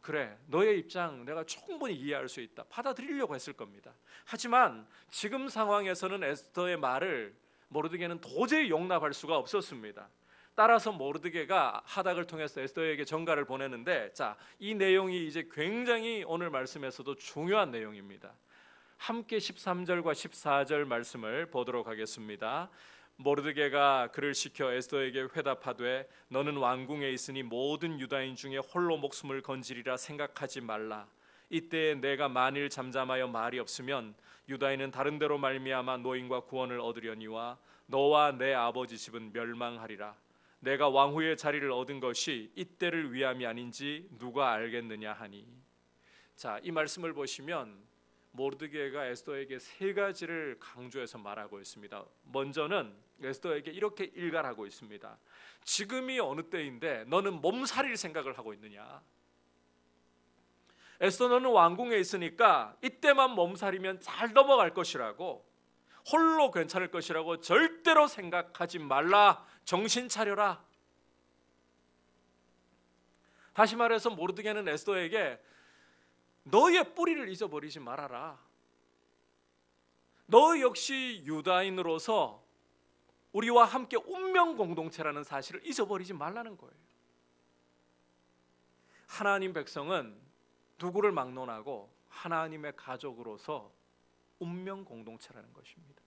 Speaker 1: 그래, 너의 입장 내가 충분히 이해할 수 있다, 받아들이려고 했을 겁니다. 하지만 지금 상황에서는 에스더의 말을 모르드게는 도저히 용납할 수가 없었습니다. 따라서 모르드게가 하닥을 통해서 에스더에게 전가를 보내는데, 자, 이 내용이 이제 굉장히 오늘 말씀에서도 중요한 내용입니다. 함께 13절과 14절 말씀을 보도록 하겠습니다. 모르드게가 그를 시켜 에스더에게 회답하되 너는 왕궁에 있으니 모든 유다인 중에 홀로 목숨을 건지리라 생각하지 말라. 이때 내가 만일 잠잠하여 말이 없으면 유다인은 다른 데로 말미암아 노임과 구원을 얻으려니와 너와 내 아버지 집은 멸망하리라. 내가 왕후의 자리를 얻은 것이 이때를 위함이 아닌지 누가 알겠느냐 하니. 자, 이 말씀을 보시면 모르드게가 에스더에게 세 가지를 강조해서 말하고 있습니다. 먼저는 에스더에게 이렇게 일갈하고 있습니다. 지금이 어느 때인데 너는 몸살일 생각을 하고 있느냐? 에스더, 너는 왕궁에 있으니까 이때만 몸살이면 잘 넘어갈 것이라고, 홀로 괜찮을 것이라고 절대로 생각하지 말라. 정신 차려라. 다시 말해서 모르드게는 에스더에게 너의 뿌리를 잊어버리지 말아라. 너 역시 유다인으로서 우리와 함께 운명 공동체라는 사실을 잊어버리지 말라는 거예요. 하나님 백성은 누구를 막론하고 하나님의 가족으로서 운명 공동체라는 것입니다.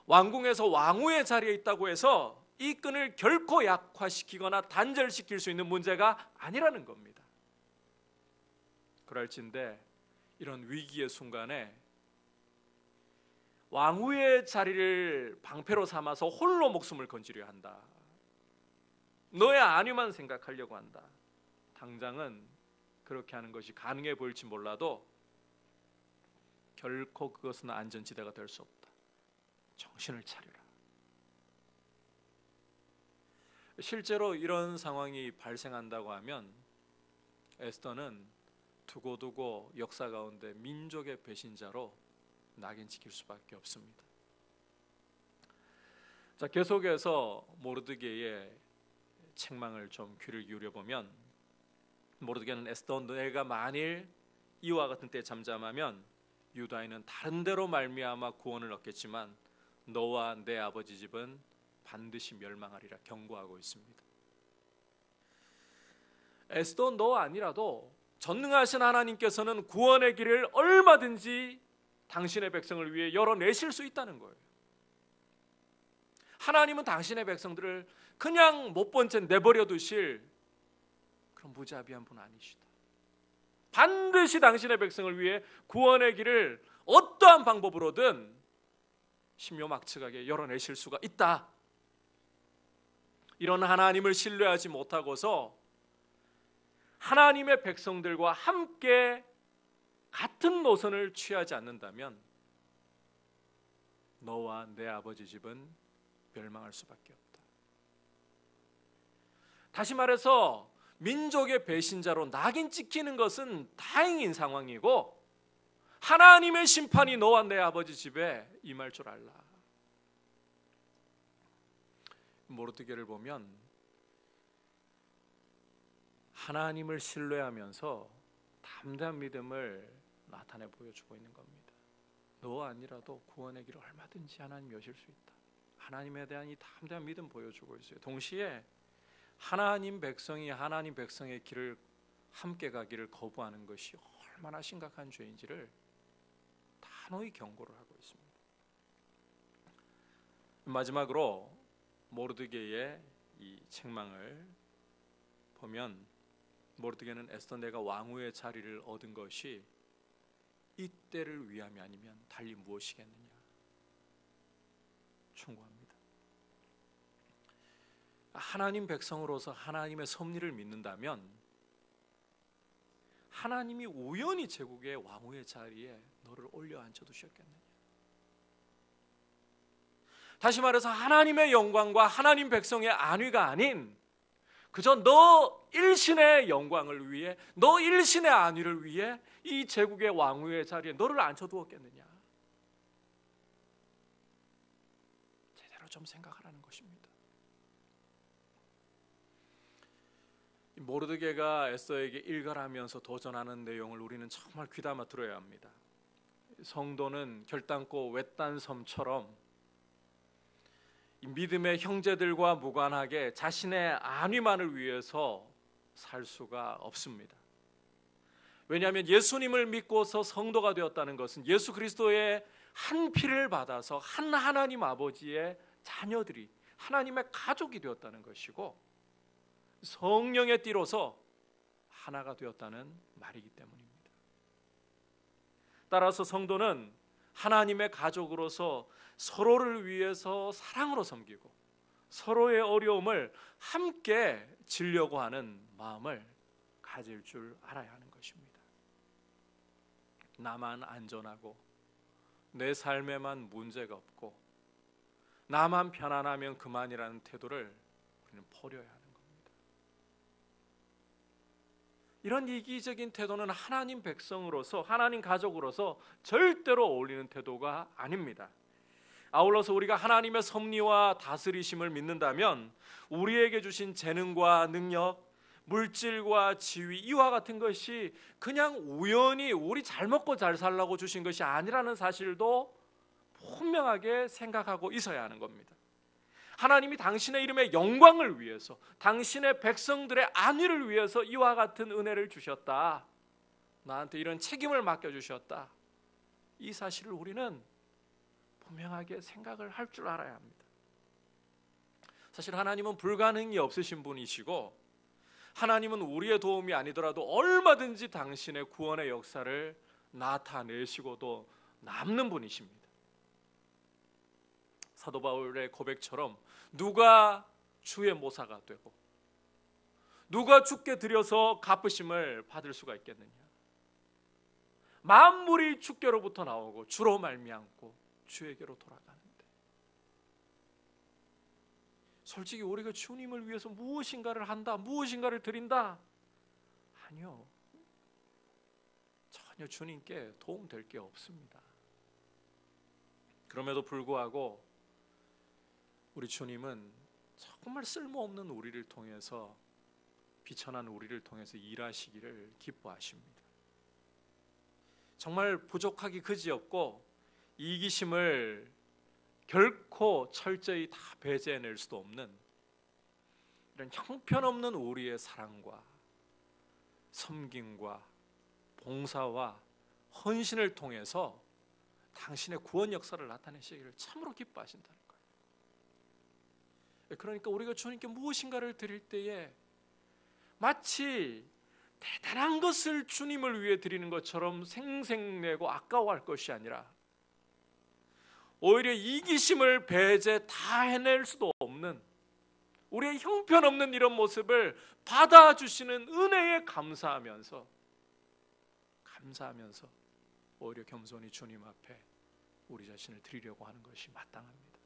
Speaker 1: 왕궁에서 왕후의 자리에 있다고 해서 이 끈을 결코 약화시키거나 단절시킬 수 있는 문제가 아니라는 겁니다. 그럴진데 이런 위기의 순간에 왕후의 자리를 방패로 삼아서 홀로 목숨을 건지려 한다. 너의 안위만 생각하려고 한다. 당장은 그렇게 하는 것이 가능해 보일지 몰라도 결코 그것은 안전지대가 될 수 없다. 정신을 차려라. 실제로 이런 상황이 발생한다고 하면 에스더는 두고두고 역사 가운데 민족의 배신자로 낙인 찍힐 수밖에 없습니다. 자, 계속해서 모르드게의 책망을 좀 귀를 기울여 보면, 모르드게는 에스더, 내가 만일 이와 같은 때에 잠잠하면 유다인은 다른 데로 말미암아 구원을 얻겠지만 너와 내 아버지 집은 반드시 멸망하리라 경고하고 있습니다. 에스더, 너 아니라도 전능하신 하나님께서는 구원의 길을 얼마든지 당신의 백성을 위해 열어내실 수 있다는 거예요. 하나님은 당신의 백성들을 그냥 못 본 채 내버려 두실 그런 무자비한 분 아니시다. 반드시 당신의 백성을 위해 구원의 길을 어떠한 방법으로든 신묘막측하게 열어내실 수가 있다. 이런 하나님을 신뢰하지 못하고서 하나님의 백성들과 함께 같은 노선을 취하지 않는다면 너와 내 아버지 집은 멸망할 수밖에 없다. 다시 말해서 민족의 배신자로 낙인 찍히는 것은 다행인 상황이고 하나님의 심판이 너와 내 아버지 집에 임할 줄 알라. 모르드게를 보면 하나님을 신뢰하면서 담대한 믿음을 나타내 보여주고 있는 겁니다. 너 아니라도 구원의 길을 얼마든지 하나님이 여실 수 있다. 하나님에 대한 이 담대한 믿음 보여주고 있어요. 동시에 하나님 백성의 길을 함께 가기를 거부하는 것이 얼마나 심각한 죄인지를 단호히 경고를 하고 있습니다. 마지막으로 모르드게의 이 책망을 보면, 모르드게는 에스더, 내가 왕후의 자리를 얻은 것이 이때를 위함이 아니면 달리 무엇이겠느냐 충고합니다. 하나님 백성으로서 하나님의 섭리를 믿는다면 하나님이 우연히 제국의 왕후의 자리에 너를 올려 앉혀두셨겠느냐. 다시 말해서 하나님의 영광과 하나님 백성의 안위가 아닌 그저 너 일신의 영광을 위해, 너 일신의 안위를 위해 이 제국의 왕후의 자리에 너를 앉혀두었겠느냐. 제대로 좀 생각하라는 것입니다. 모르드게가 에스더에게 일갈하면서 도전하는 내용을 우리는 정말 귀담아 들어야 합니다. 성도는 결단코 외딴 섬처럼 믿음의 형제들과 무관하게 자신의 안위만을 위해서 살 수가 없습니다. 왜냐하면 예수님을 믿고서 성도가 되었다는 것은 예수 그리스도의 한 피를 받아서 한 하나님 아버지의 자녀들이 하나님의 가족이 되었다는 것이고 성령의 띠로서 하나가 되었다는 말이기 때문입니다. 따라서 성도는 하나님의 가족으로서 서로를 위해서 사랑으로 섬기고 서로의 어려움을 함께 지려고 하는 마음을 가질 줄 알아야 하는 것입니다. 나만 안전하고 내 삶에만 문제가 없고 나만 편안하면 그만이라는 태도를 우리는 버려야 하는 겁니다. 이런 이기적인 태도는 하나님 백성으로서, 하나님 가족으로서 절대로 어울리는 태도가 아닙니다. 아울러서 우리가 하나님의 섭리와 다스리심을 믿는다면 우리에게 주신 재능과 능력, 물질과 지위, 이와 같은 것이 그냥 우연히 우리 잘 먹고 잘 살라고 주신 것이 아니라는 사실도 분명하게 생각하고 있어야 하는 겁니다. 하나님이 당신의 이름의 영광을 위해서, 당신의 백성들의 안위를 위해서 이와 같은 은혜를 주셨다. 나한테 이런 책임을 맡겨주셨다. 이 사실을 우리는 분명하게 생각을 할 줄 알아야 합니다. 사실 하나님은 불가능이 없으신 분이시고 하나님은 우리의 도움이 아니더라도 얼마든지 당신의 구원의 역사를 나타내시고도 남는 분이십니다. 사도 바울의 고백처럼 누가 주의 모사가 되고 누가 주께 드려서 갚으심을 받을 수가 있겠느냐. 만물이 주께로부터 나오고 주로 말미암고 주에게로 돌아가는데, 솔직히 우리가 주님을 위해서 무엇인가를 한다, 무엇인가를 드린다? 아니요. 전혀 주님께 도움될 게 없습니다. 그럼에도 불구하고 우리 주님은 정말 쓸모없는 우리를 통해서, 비천한 우리를 통해서 일하시기를 기뻐하십니다. 정말 부족하기 그지없고 이기심을 결코 철저히 다 배제해낼 수도 없는 이런 형편없는 우리의 사랑과 섬김과 봉사와 헌신을 통해서 당신의 구원 역사를 나타내시기를 참으로 기뻐하신다는 거예요. 그러니까 우리가 주님께 무엇인가를 드릴 때에 마치 대단한 것을 주님을 위해 드리는 것처럼 생색내고 아까워할 것이 아니라, 오히려 이기심을 배제 다 해낼 수도 없는 우리의 형편없는 이런 모습을 받아주시는 은혜에 감사하면서 오히려 겸손히 주님 앞에 우리 자신을 드리려고 하는 것이 마땅합니다.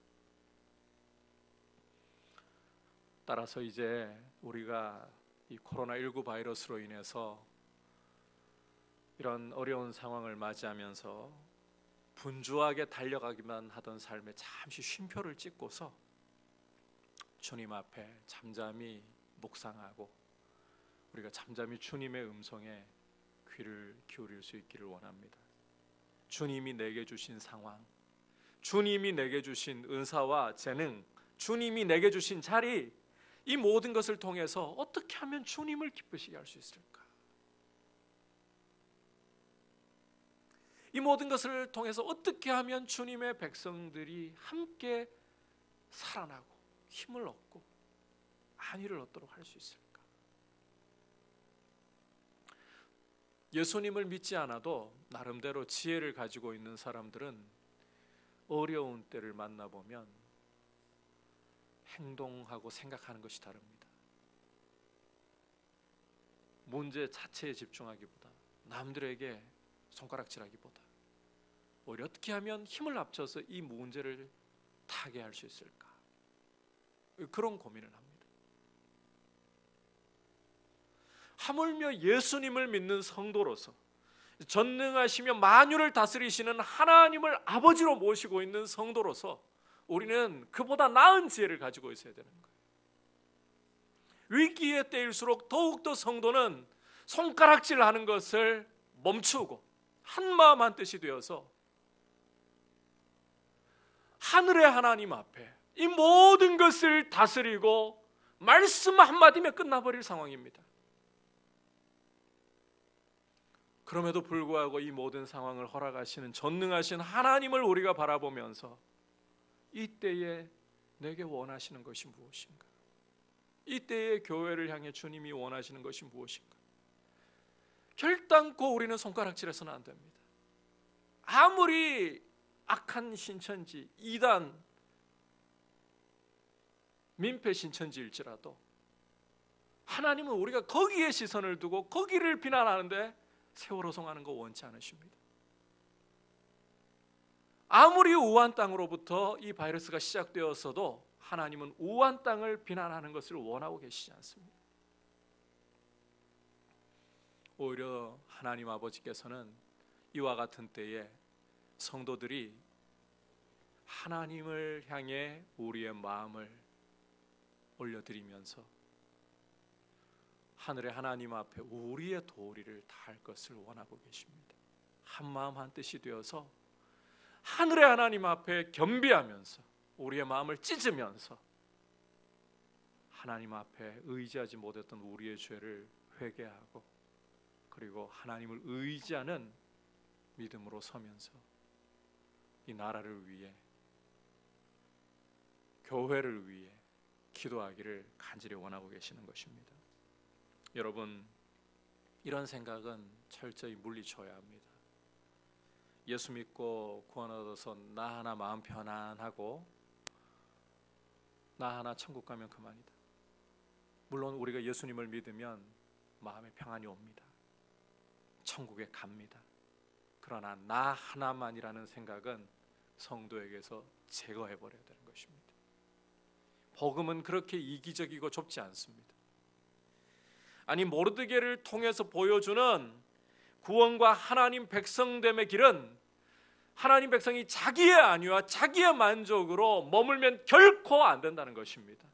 Speaker 1: 따라서 이제 우리가 이 코로나19 바이러스로 인해서 이런 어려운 상황을 맞이하면서 분주하게 달려가기만 하던 삶에 잠시 쉼표를 찍고서 주님 앞에 잠잠히 묵상하고 우리가 잠잠히 주님의 음성에 귀를 기울일 수 있기를 원합니다. 주님이 내게 주신 상황, 주님이 내게 주신 은사와 재능, 주님이 내게 주신 자리, 이 모든 것을 통해서 어떻게 하면 주님을 기쁘시게 할 수 있을까? 이 모든 것을 통해서 어떻게 하면 주님의 백성들이 함께 살아나고 힘을 얻고 안위를 얻도록 할 수 있을까? 예수님을 믿지 않아도 나름대로 지혜를 가지고 있는 사람들은 어려운 때를 만나보면 행동하고 생각하는 것이 다릅니다. 문제 자체에 집중하기보다, 남들에게 손가락질하기보다 오히려 어떻게 하면 힘을 합쳐서 이 문제를 타개할 수 있을까? 그런 고민을 합니다. 하물며 예수님을 믿는 성도로서, 전능하시며 만유를 다스리시는 하나님을 아버지로 모시고 있는 성도로서 우리는 그보다 나은 지혜를 가지고 있어야 되는 거예요. 위기의 때일수록 더욱더 성도는 손가락질하는 것을 멈추고 한마음 한뜻이 되어서 하늘의 하나님 앞에 이 모든 것을 다스리고 말씀 한마디면 끝나버릴 상황입니다. 그럼에도 불구하고 이 모든 상황을 허락하시는 전능하신 하나님을 우리가 바라보면서 이때에 내게 원하시는 것이 무엇인가? 이때에 교회를 향해 주님이 원하시는 것이 무엇인가? 결단코 우리는 손가락질해서는 안 됩니다. 아무리 악한 신천지, 이단, 민폐 신천지일지라도 하나님은 우리가 거기에 시선을 두고 거기를 비난하는데 세월호송하는 거 원치 않으십니다. 아무리 우한 땅으로부터 이 바이러스가 시작되었어도 하나님은 우한 땅을 비난하는 것을 원하고 계시지 않습니다. 오히려 하나님 아버지께서는 이와 같은 때에 성도들이 하나님을 향해 우리의 마음을 올려드리면서 하늘의 하나님 앞에 우리의 도리를 다할 것을 원하고 계십니다. 한마음 한뜻이 되어서 하늘의 하나님 앞에 겸비하면서 우리의 마음을 찢으면서 하나님 앞에 의지하지 못했던 우리의 죄를 회개하고 그리고 하나님을 의지하는 믿음으로 서면서 이 나라를 위해, 교회를 위해, 기도하기를 간절히 원하고 계시는 것입니다. 여러분, 이런 생각은 철저히 물리쳐야 합니다. 예수 믿고 구원 얻어서 나 하나 마음 편안하고 나 하나 천국 가면 그만이다. 물론 우리가 예수님을 믿으면 마음에 평안이 옵니다. 천국에 갑니다. 그러나 나 하나만이라는 생각은 성도에게서 제거해버려야 되는 것입니다. 복음은 그렇게 이기적이고 좁지 않습니다. 아니, 모르드게를 통해서 보여주는 구원과 하나님 백성됨의 길은 하나님 백성이 자기의 안위와 자기의 만족으로 머물면 결코 안 된다는 것입니다.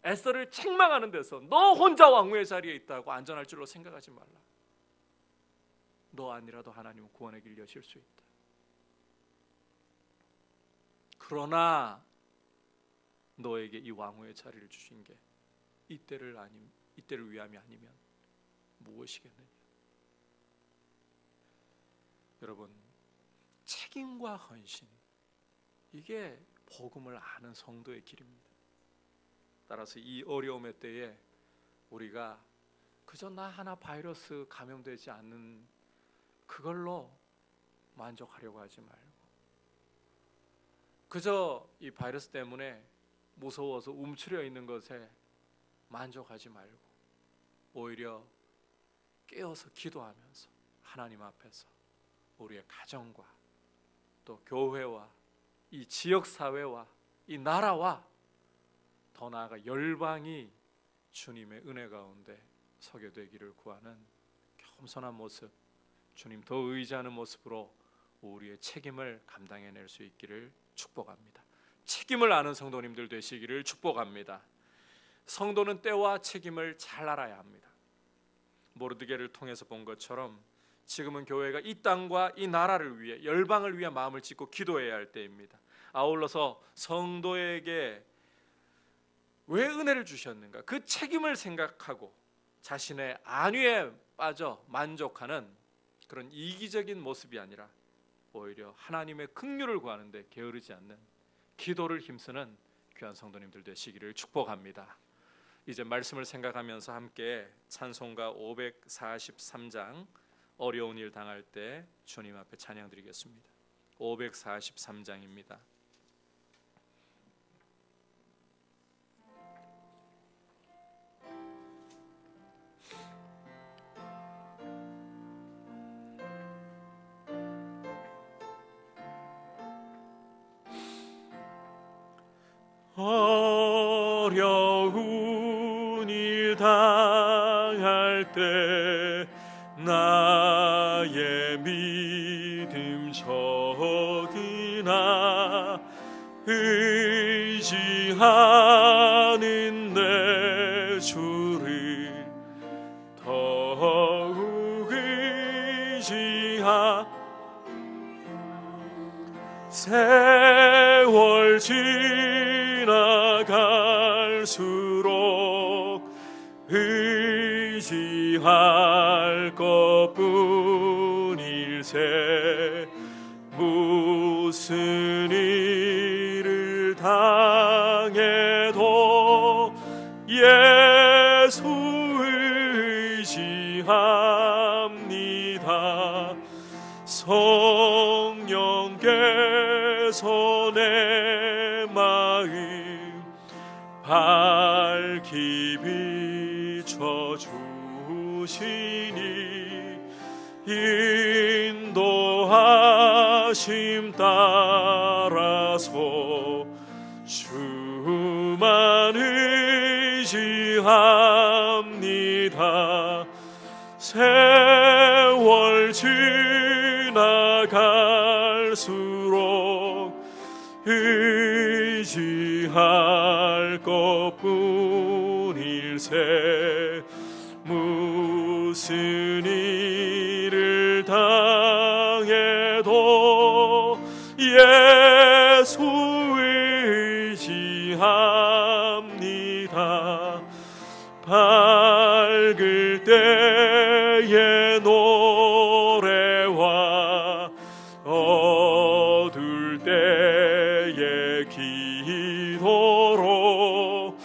Speaker 1: 에스더를 책망하는 데서 너 혼자 왕후의 자리에 있다고 안전할 줄로 생각하지 말라. 너 아니라도 하나님은 구원의 길 여실 수 있다. 그러나 너에게 이 왕후의 자리를 주신 게 이때를 위함이 아니면 무엇이겠느냐. 여러분, 책임과 헌신, 이게 복음을 아는 성도의 길입니다. 따라서 이 어려움의 때에 우리가 그저 나 하나 바이러스 감염되지 않는 그걸로 만족하려고 하지 말고, 그저 이 바이러스 때문에 무서워서 움츠려 있는 것에 만족하지 말고 오히려 깨어서 기도하면서 하나님 앞에서 우리의 가정과 또 교회와 이 지역사회와 이 나라와 더 나아가 열방이 주님의 은혜 가운데 서게 되기를 구하는 겸손한 모습, 주님 더 의지하는 모습으로 우리의 책임을 감당해낼 수 있기를 축복합니다. 책임을 아는 성도님들 되시기를 축복합니다. 성도는 때와 책임을 잘 알아야 합니다. 모르드게를 통해서 본 것처럼 지금은 교회가 이 땅과 이 나라를 위해, 열방을 위해 마음을 찢고 기도해야 할 때입니다. 아울러서 성도에게 왜 은혜를 주셨는가, 그 책임을 생각하고 자신의 안위에 빠져 만족하는 그런 이기적인 모습이 아니라 오히려 하나님의 긍휼을 구하는 데 게으르지 않는 기도를 힘쓰는 귀한 성도님들 되시기를 축복합니다. 이제 말씀을 생각하면서 함께 찬송가 543장 어려운 일 당할 때 주님 앞에 찬양 드리겠습니다. 543장입니다. 어려운 일 당할 때 나의 믿음 적으나 의지하는 내 주를 더욱 의지하 세월 지나갈수록 의지할 것뿐일세 무슨 일을 당해도 예수 의지합니다. 성령께서 내 마음 밝히 비춰주시니 인도하심 따라서 주만 의지합니다. 세월 지나갈수록 의지할 것뿐일세 무슨 일을 당해도 예수 의지합니다. 밝을 때의 노래와 어두울 때의 기도로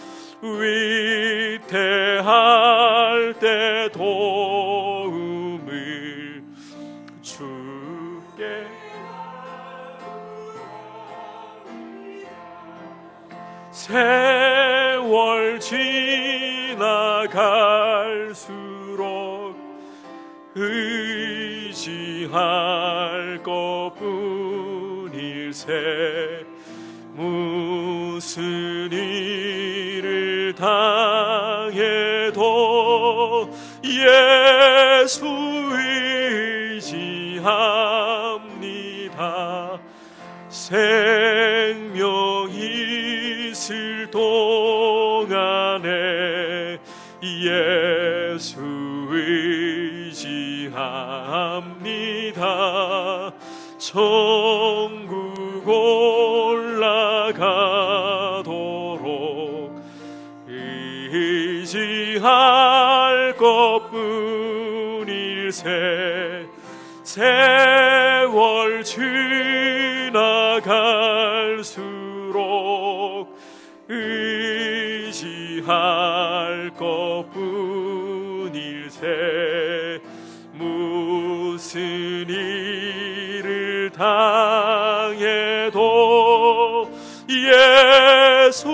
Speaker 1: 세월 지나갈수록 의지할 것뿐일세. 무슨 일을 당해도 예수 의지합니다. 생명 있을 동안에 예수 의지합니다. 천국 올라가도록 의지할 것뿐일세. 세월 지나갈수록 의지할 것뿐일세. 무슨 일을 당해도 예수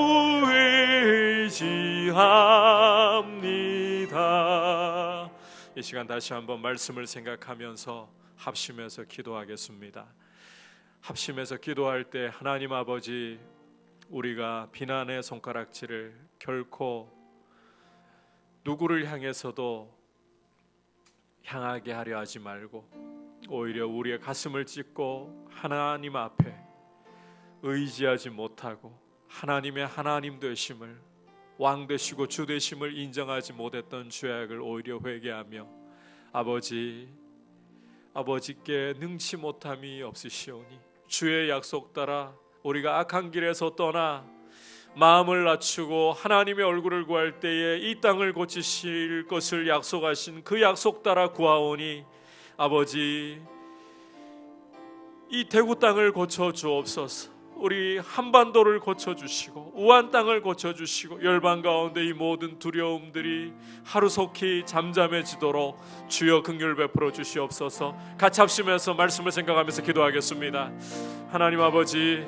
Speaker 1: 의지합니다. 이 시간 다시 한번 말씀을 생각하면서 합심해서 기도하겠습니다. 합심해서 기도할 때 하나님 아버지, 우리가 비난의 손가락질을 결코 누구를 향해서도 향하게 하려 하지 말고 오히려 우리의 가슴을 찢고 하나님 앞에 의지하지 못하고 하나님의 하나님 되심을, 왕 되시고 주 되심을 인정하지 못했던 죄악을 오히려 회개하며 아버지께 능치 못함이 없으시오니 주의 약속 따라 우리가 악한 길에서 떠나 마음을 낮추고 하나님의 얼굴을 구할 때에 이 땅을 고치실 것을 약속하신 그 약속 따라 구하오니 아버지, 이 대구 땅을 고쳐주옵소서. 우리 한반도를 고쳐주시고 우한 땅을 고쳐주시고 열방 가운데 이 모든 두려움들이 하루속히 잠잠해지도록 주여 긍휼 베풀어 주시옵소서. 같이 합심해서 말씀을 생각하면서 기도하겠습니다. 하나님 아버지,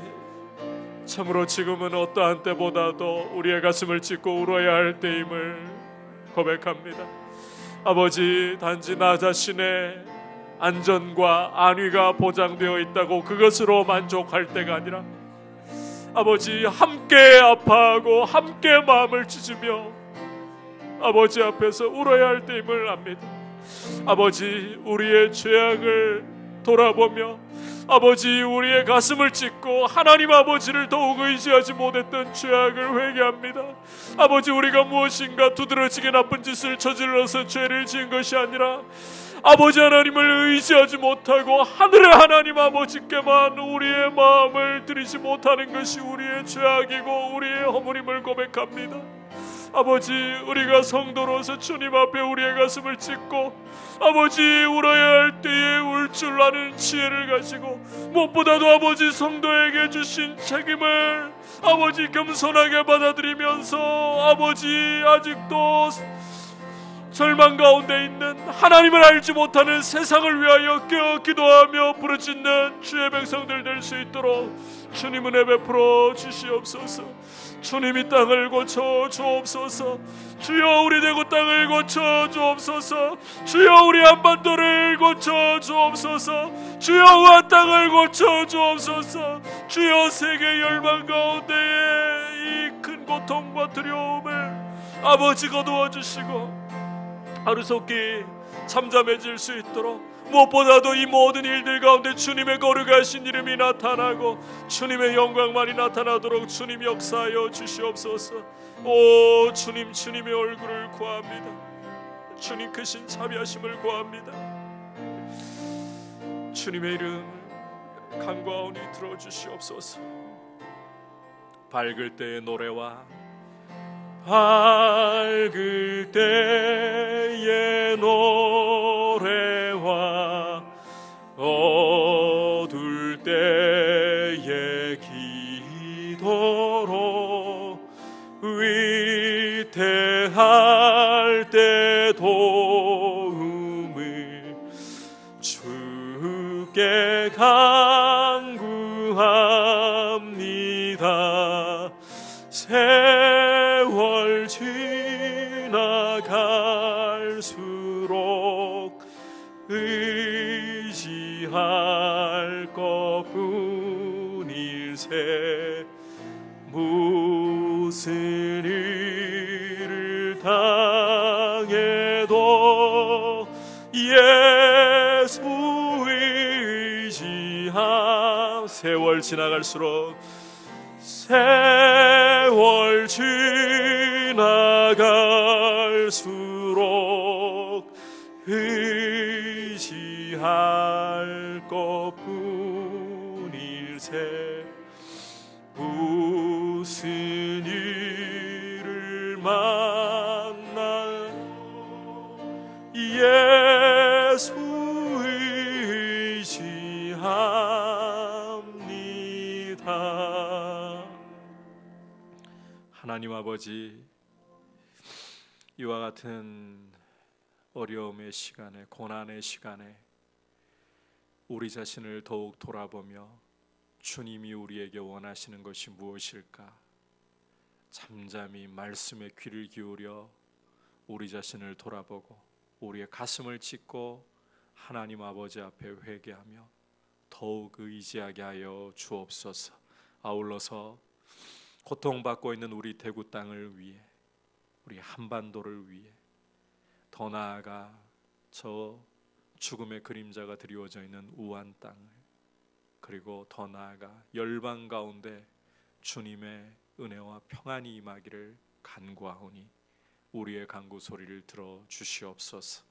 Speaker 1: 참으로 지금은 어떠한 때보다도 우리의 가슴을 찢고 울어야 할 때임을 고백합니다. 아버지, 단지 나 자신의 안전과 안위가 보장되어 있다고 그것으로 만족할 때가 아니라 아버지, 함께 아파하고 함께 마음을 찢으며 아버지 앞에서 울어야 할 때임을 압니다. 아버지, 우리의 죄악을 돌아보며 아버지, 우리의 가슴을 찢고 하나님 아버지를 더욱 의지하지 못했던 죄악을 회개합니다. 아버지, 우리가 무엇인가 두드러지게 나쁜 짓을 저질러서 죄를 지은 것이 아니라 아버지 하나님을 의지하지 못하고 하늘의 하나님 아버지께만 우리의 마음을 드리지 못하는 것이 우리의 죄악이고 우리의 허물임을 고백합니다. 아버지, 우리가 성도로서 주님 앞에 우리의 가슴을 찢고 아버지, 울어야 할 때에 울 줄 아는 지혜를 가지고 무엇보다도 아버지 성도에게 주신 책임을 아버지 겸손하게 받아들이면서 아버지, 아직도 절망 가운데 있는 하나님을 알지 못하는 세상을 위하여 깨어 기도하며 부르짖는 주의 백성들 될 수 있도록 주님 은혜 베풀어 주시옵소서. 주님 이 땅을 고쳐 주옵소서. 주여 우리 대구 땅을 고쳐 주옵소서. 주여 우리 한반도를 고쳐 주옵소서. 주여 우한 땅을 고쳐 주옵소서. 주여 세계 열방 가운데에 이 큰 고통과 두려움을 아버지 거두어 주시고 하루속히 잠잠해질 수 있도록 무엇보다도 이 모든 일들 가운데 주님의 거룩하신 이름이 나타나고 주님의 영광만이 나타나도록 주님 역사하여 주시옵소서. 오 주님, 주님의 얼굴을 구합니다. 주님 크신 자비하심을 구합니다. 주님의 이름 간과하오니 들어주시옵소서. 밝을 때의 노래와 밝을 때의 노래와 어두울 때의 기도로 위태할 때 도움을 주께 간구합니다. 세월 지나갈수록 의지할 것뿐일세. 무슨 일을 당해도 예수 의지함. 세월 지나갈수록 세월 지나갈수록 의지할 것뿐일세. 무슨 일을 만나도 예수 의지합니다. 하나님 아버지, 이와 같은 어려움의 시간에, 고난의 시간에 우리 자신을 더욱 돌아보며 주님이 우리에게 원하시는 것이 무엇일까? 잠잠히 말씀에 귀를 기울여 우리 자신을 돌아보고 우리의 가슴을 찢고 하나님 아버지 앞에 회개하며 더욱 의지하게 하여 주옵소서. 아울러서 고통받고 있는 우리 대구 땅을 위해, 우리 한반도를 위해, 더 나아가 저 죽음의 그림자가 드리워져 있는 우한 땅을, 그리고 더 나아가 열방 가운데 주님의 은혜와 평안이 임하기를 간구하오니 우리의 간구 소리를 들어 주시옵소서.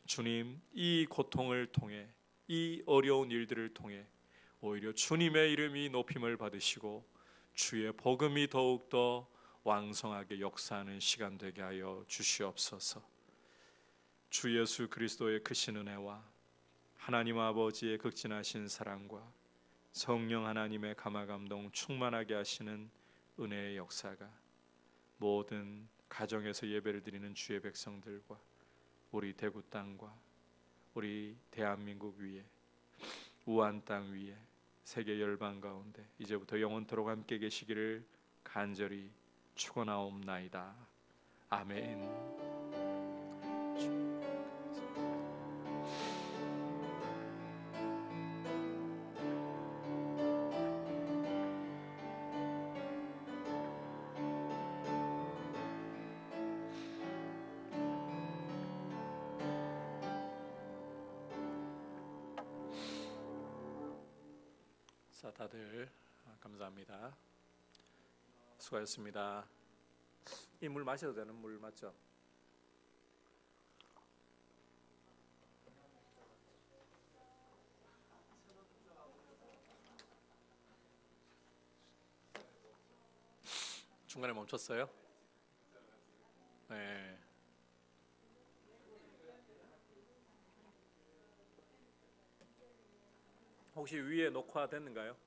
Speaker 1: 주님, 이 고통을 통해, 이 어려운 일들을 통해 오히려 주님의 이름이 높임을 받으시고 주의 복음이 더욱더 왕성하게 역사하는 시간 되게 하여 주시옵소서. 주 예수 그리스도의 크신 은혜와 하나님 아버지의 극진하신 사랑과 성령 하나님의 감화감동 충만하게 하시는 은혜의 역사가 모든 가정에서 예배를 드리는 주의 백성들과 우리 대구 땅과 우리 대한민국 위에, 우한 땅 위에, 세계 열방 가운데 이제부터 영원토록 함께 계시기를 간절히 축원하옵나이다. 아멘. 자, 다들 감사합니다. 수고하셨습니다. 이 물 마셔도 되는 물 맞죠? 중간에 멈췄어요? 네. 혹시 위에 녹화됐는가요?